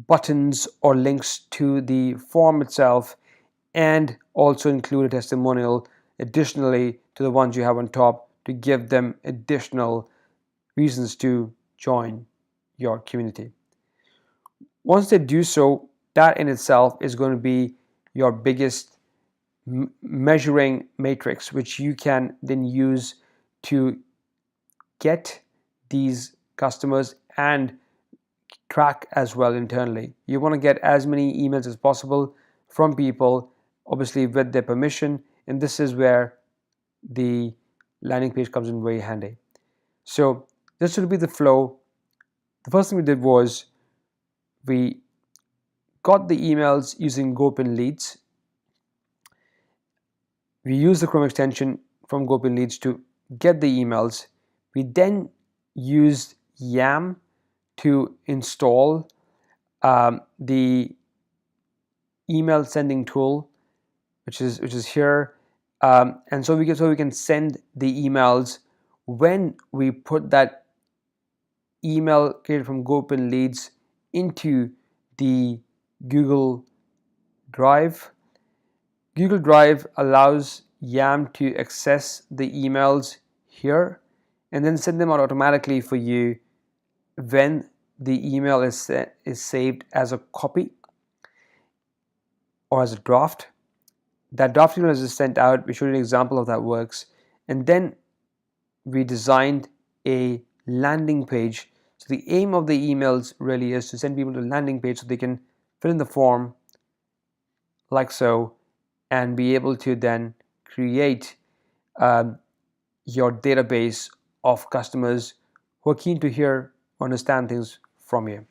buttons or links to the form itself, and also include a testimonial additionally to the ones you have on top to give them additional reasons to join your community. Once they do so, that in itself is going to be your biggest measuring matrix, which you can then use to get these customers and track as well internally. You want to get as many emails as possible from people, obviously with their permission, and this is where the landing page comes in very handy. So this will be the flow. The first thing we did was we got the emails using GoPin Leads. We used the Chrome extension from GoPin Leads to get the emails. We then used Yam to install the email sending tool, which is here, and so we can send the emails when we put that email created from GoPin Leads into the Google Drive. Google Drive allows Yam to access the emails here and then send them out automatically for you when the email is saved as a copy or as a draft. That draft email is sent out. We showed you an example of that works, and then we designed a landing page. So the aim of the emails really is to send people to a landing page so they can fill in the form like so, and be able to then create your database of customers who are keen to hear or understand things from you.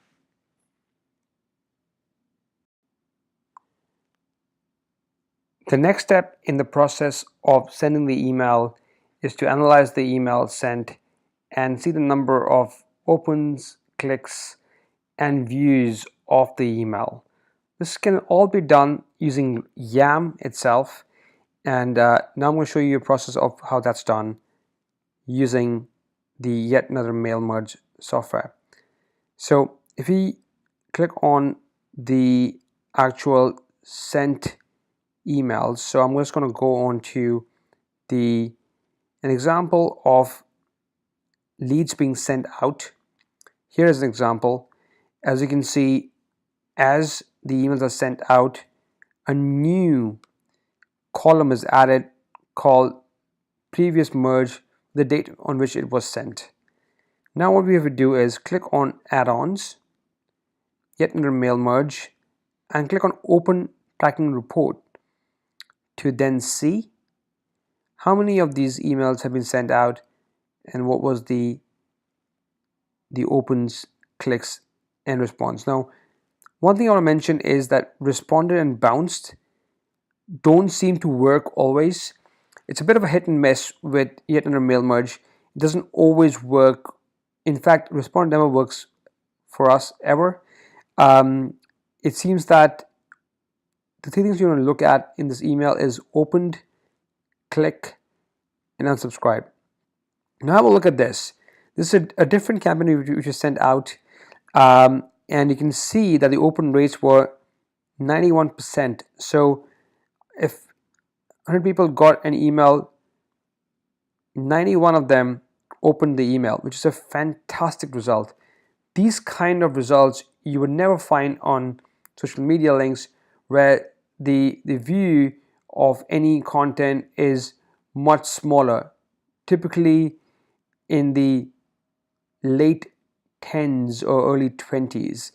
The next step in the process of sending the email is to analyze the email sent and see the number of opens, clicks, and views of the email. This can all be done using Yam itself, and now I'm going to show you a process of how that's done using the yet another mail merge software. So if we click on the actual sent emails, so I'm just going to go on to an example of leads being sent out. Here is an example. As you can see, as the emails are sent out, a new column is added called previous merge, the date on which it was sent. Now what we have to do is click on add-ons, yet another mail merge, and click on open tracking report to then see how many of these emails have been sent out and what was the opens, clicks, and response. Now, one thing I want to mention is that responded and bounced don't seem to work always. It's a bit of a hit and miss with yet another mail merge. It doesn't always work. In fact, respond never works for us ever. It seems that the 3 things you want to look at in this email is opened, click, and unsubscribe. Now have a look at this. This is a different campaign which is sent out, and you can see that the open rates were 91%. So if 100 people got an email, 91 of them opened the email, which is a fantastic result. These kind of results you would never find on social media links where the view of any content is much smaller, typically in the late 10s or early 20s.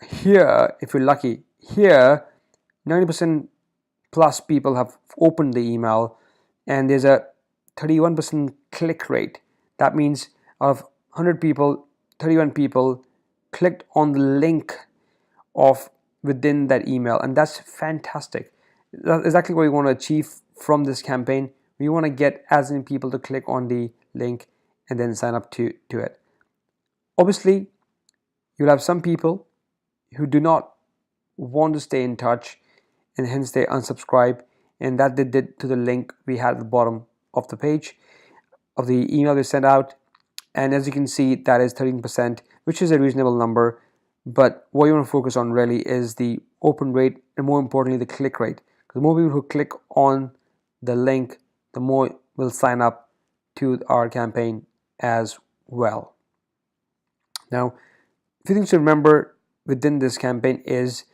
Here, if you're lucky, here 90% plus people have opened the email, and there's a 31% click rate. That means out of 100 people, 31 people clicked on the link of within that email, and that's fantastic. That's exactly what we want to achieve from this campaign. We want to get as many people to click on the link and then sign up to it. Obviously, you'll have some people who do not want to stay in touch, and hence they unsubscribe, and that they did to the link we had at the bottom of the page of the email we sent out. And as you can see, that is 13%, which is a reasonable number. But what you want to focus on really is the open rate, and more importantly the click rate. Because the more people who click on the link, the more will sign up to our campaign as well. Now, a few things to remember within this campaign is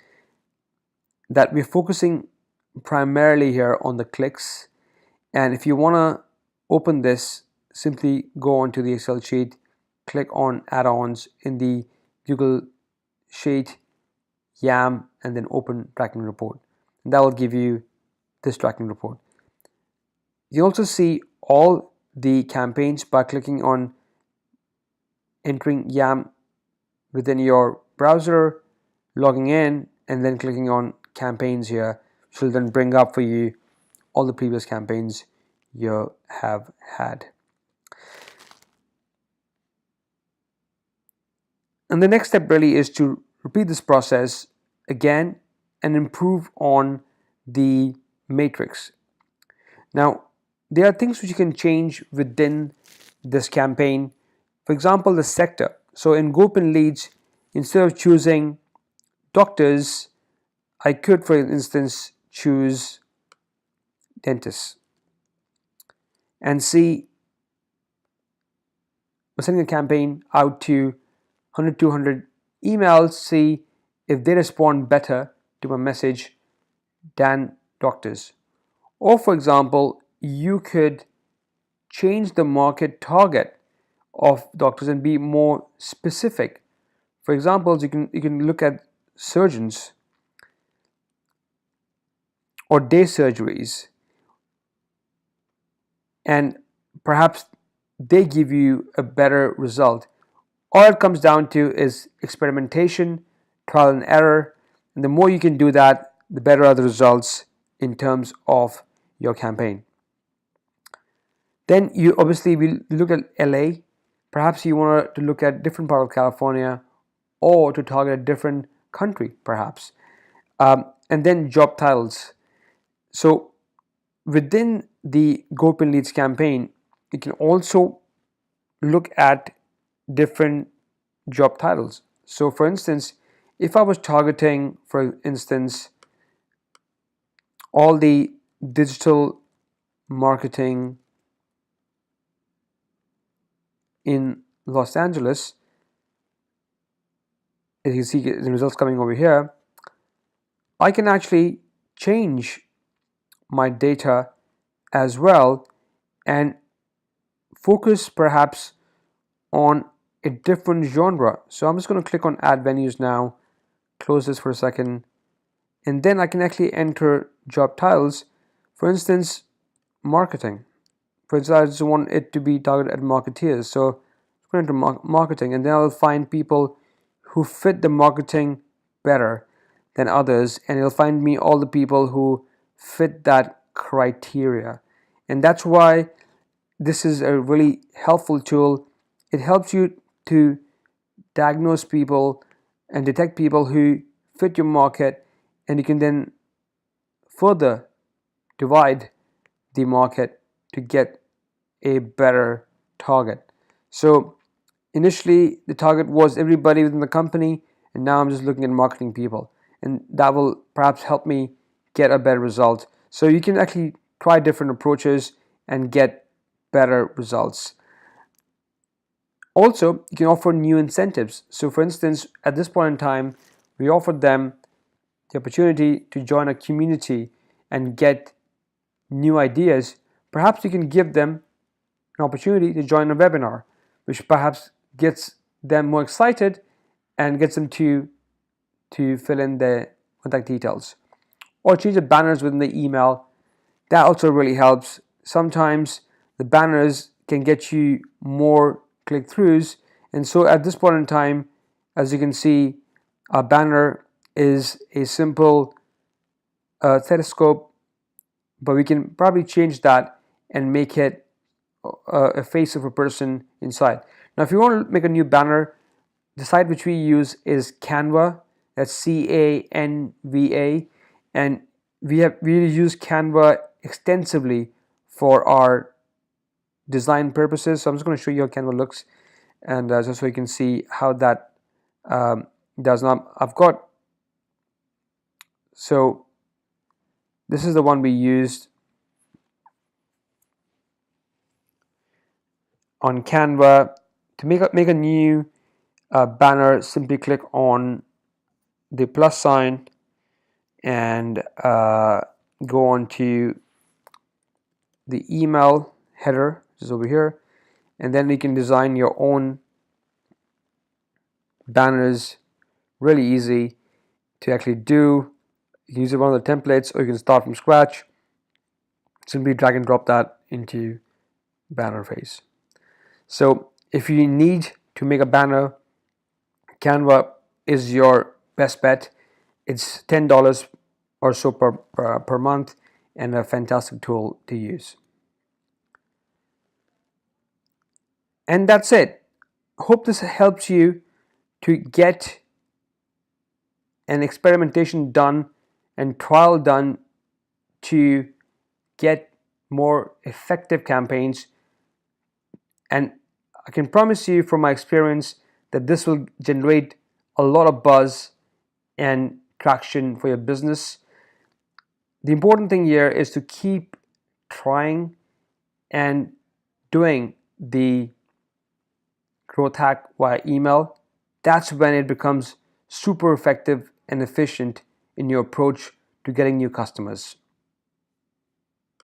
that we're focusing primarily here on the clicks. And if you want to open this, simply go onto the Excel sheet, click on add-ons in the Google Sheet, YAM, and then open tracking report. And that will give you this tracking report. You also see all the campaigns by clicking on entering YAM within your browser, logging in, and then clicking on campaigns here, which will then bring up for you all the previous campaigns you have had. And the next step really is to repeat this process again and improve on the matrix. Now, there are things which you can change within this campaign. For example, the sector. So in Open Leads, instead of choosing doctors, I could, for instance, choose dentists and see, we're sending a campaign out to 100, 200 emails, see if they respond better to my message than doctors. Or for example, you could change the market target of doctors and be more specific. For example, you can look at surgeons or day surgeries, and perhaps they give you a better result. All it comes down to is experimentation, trial and error, and the more you can do that, the better are the results in terms of your campaign. Then you obviously will look at LA. Perhaps you want to look at different part of California, or to target a different country perhaps. And then job titles. So within the Open Leads campaign, you can also look at different job titles. So for instance, if I was targeting, for instance, all the digital marketing in Los Angeles, as you see the results coming over here, I can actually change my data as well and focus perhaps on a different genre. So I'm just going to click on add venues now, close this for a second, and then I can actually enter job titles. For instance, marketing. For instance, I just want it to be targeted at marketeers, so I'm going to enter marketing, and then I'll find people who fit the marketing better than others, and it'll find me all the people who fit that criteria. And that's why this is a really helpful tool. It helps you to diagnose people and detect people who fit your market, and you can then further divide the market to get a better target. So initially the target was everybody within the company, and now I'm just looking at marketing people, and that will perhaps help me get a better result. So you can actually try different approaches and get better results. Also, you can offer new incentives. So for instance, at this point in time, we offered them the opportunity to join a community and get new ideas, perhaps you can give them an opportunity to join a webinar, which perhaps gets them more excited and gets them to fill in their contact details. Or change the banners within the email. That also really helps. Sometimes the banners can get you more click-throughs, and so at this point in time, as you can see, our banner is a simple stethoscope, but we can probably change that and make it a face of a person inside. Now, if you want to make a new banner, the site which we use is Canva. That's Canva, and we use Canva extensively for our design purposes. So I'm just going to show you how Canva looks, and just so you can see how that does not. So this is the one we used on Canva. To make a new banner, simply click on the plus sign and go on to the email header, which is over here, and then you can design your own banners. Really easy to actually do. You can use one of the templates, or you can start from scratch. Simply drag and drop that into banner face. So if you need to make a banner, Canva is your best bet. It's $10 or so per month, and a fantastic tool to use. And that's it. Hope this helps you to get an experimentation done and trial done to get more effective campaigns. And I can promise you from my experience that this will generate a lot of buzz and traction for your business. The important thing here is to keep trying and doing the growth hack via email. That's when it becomes super effective and efficient in your approach to getting new customers.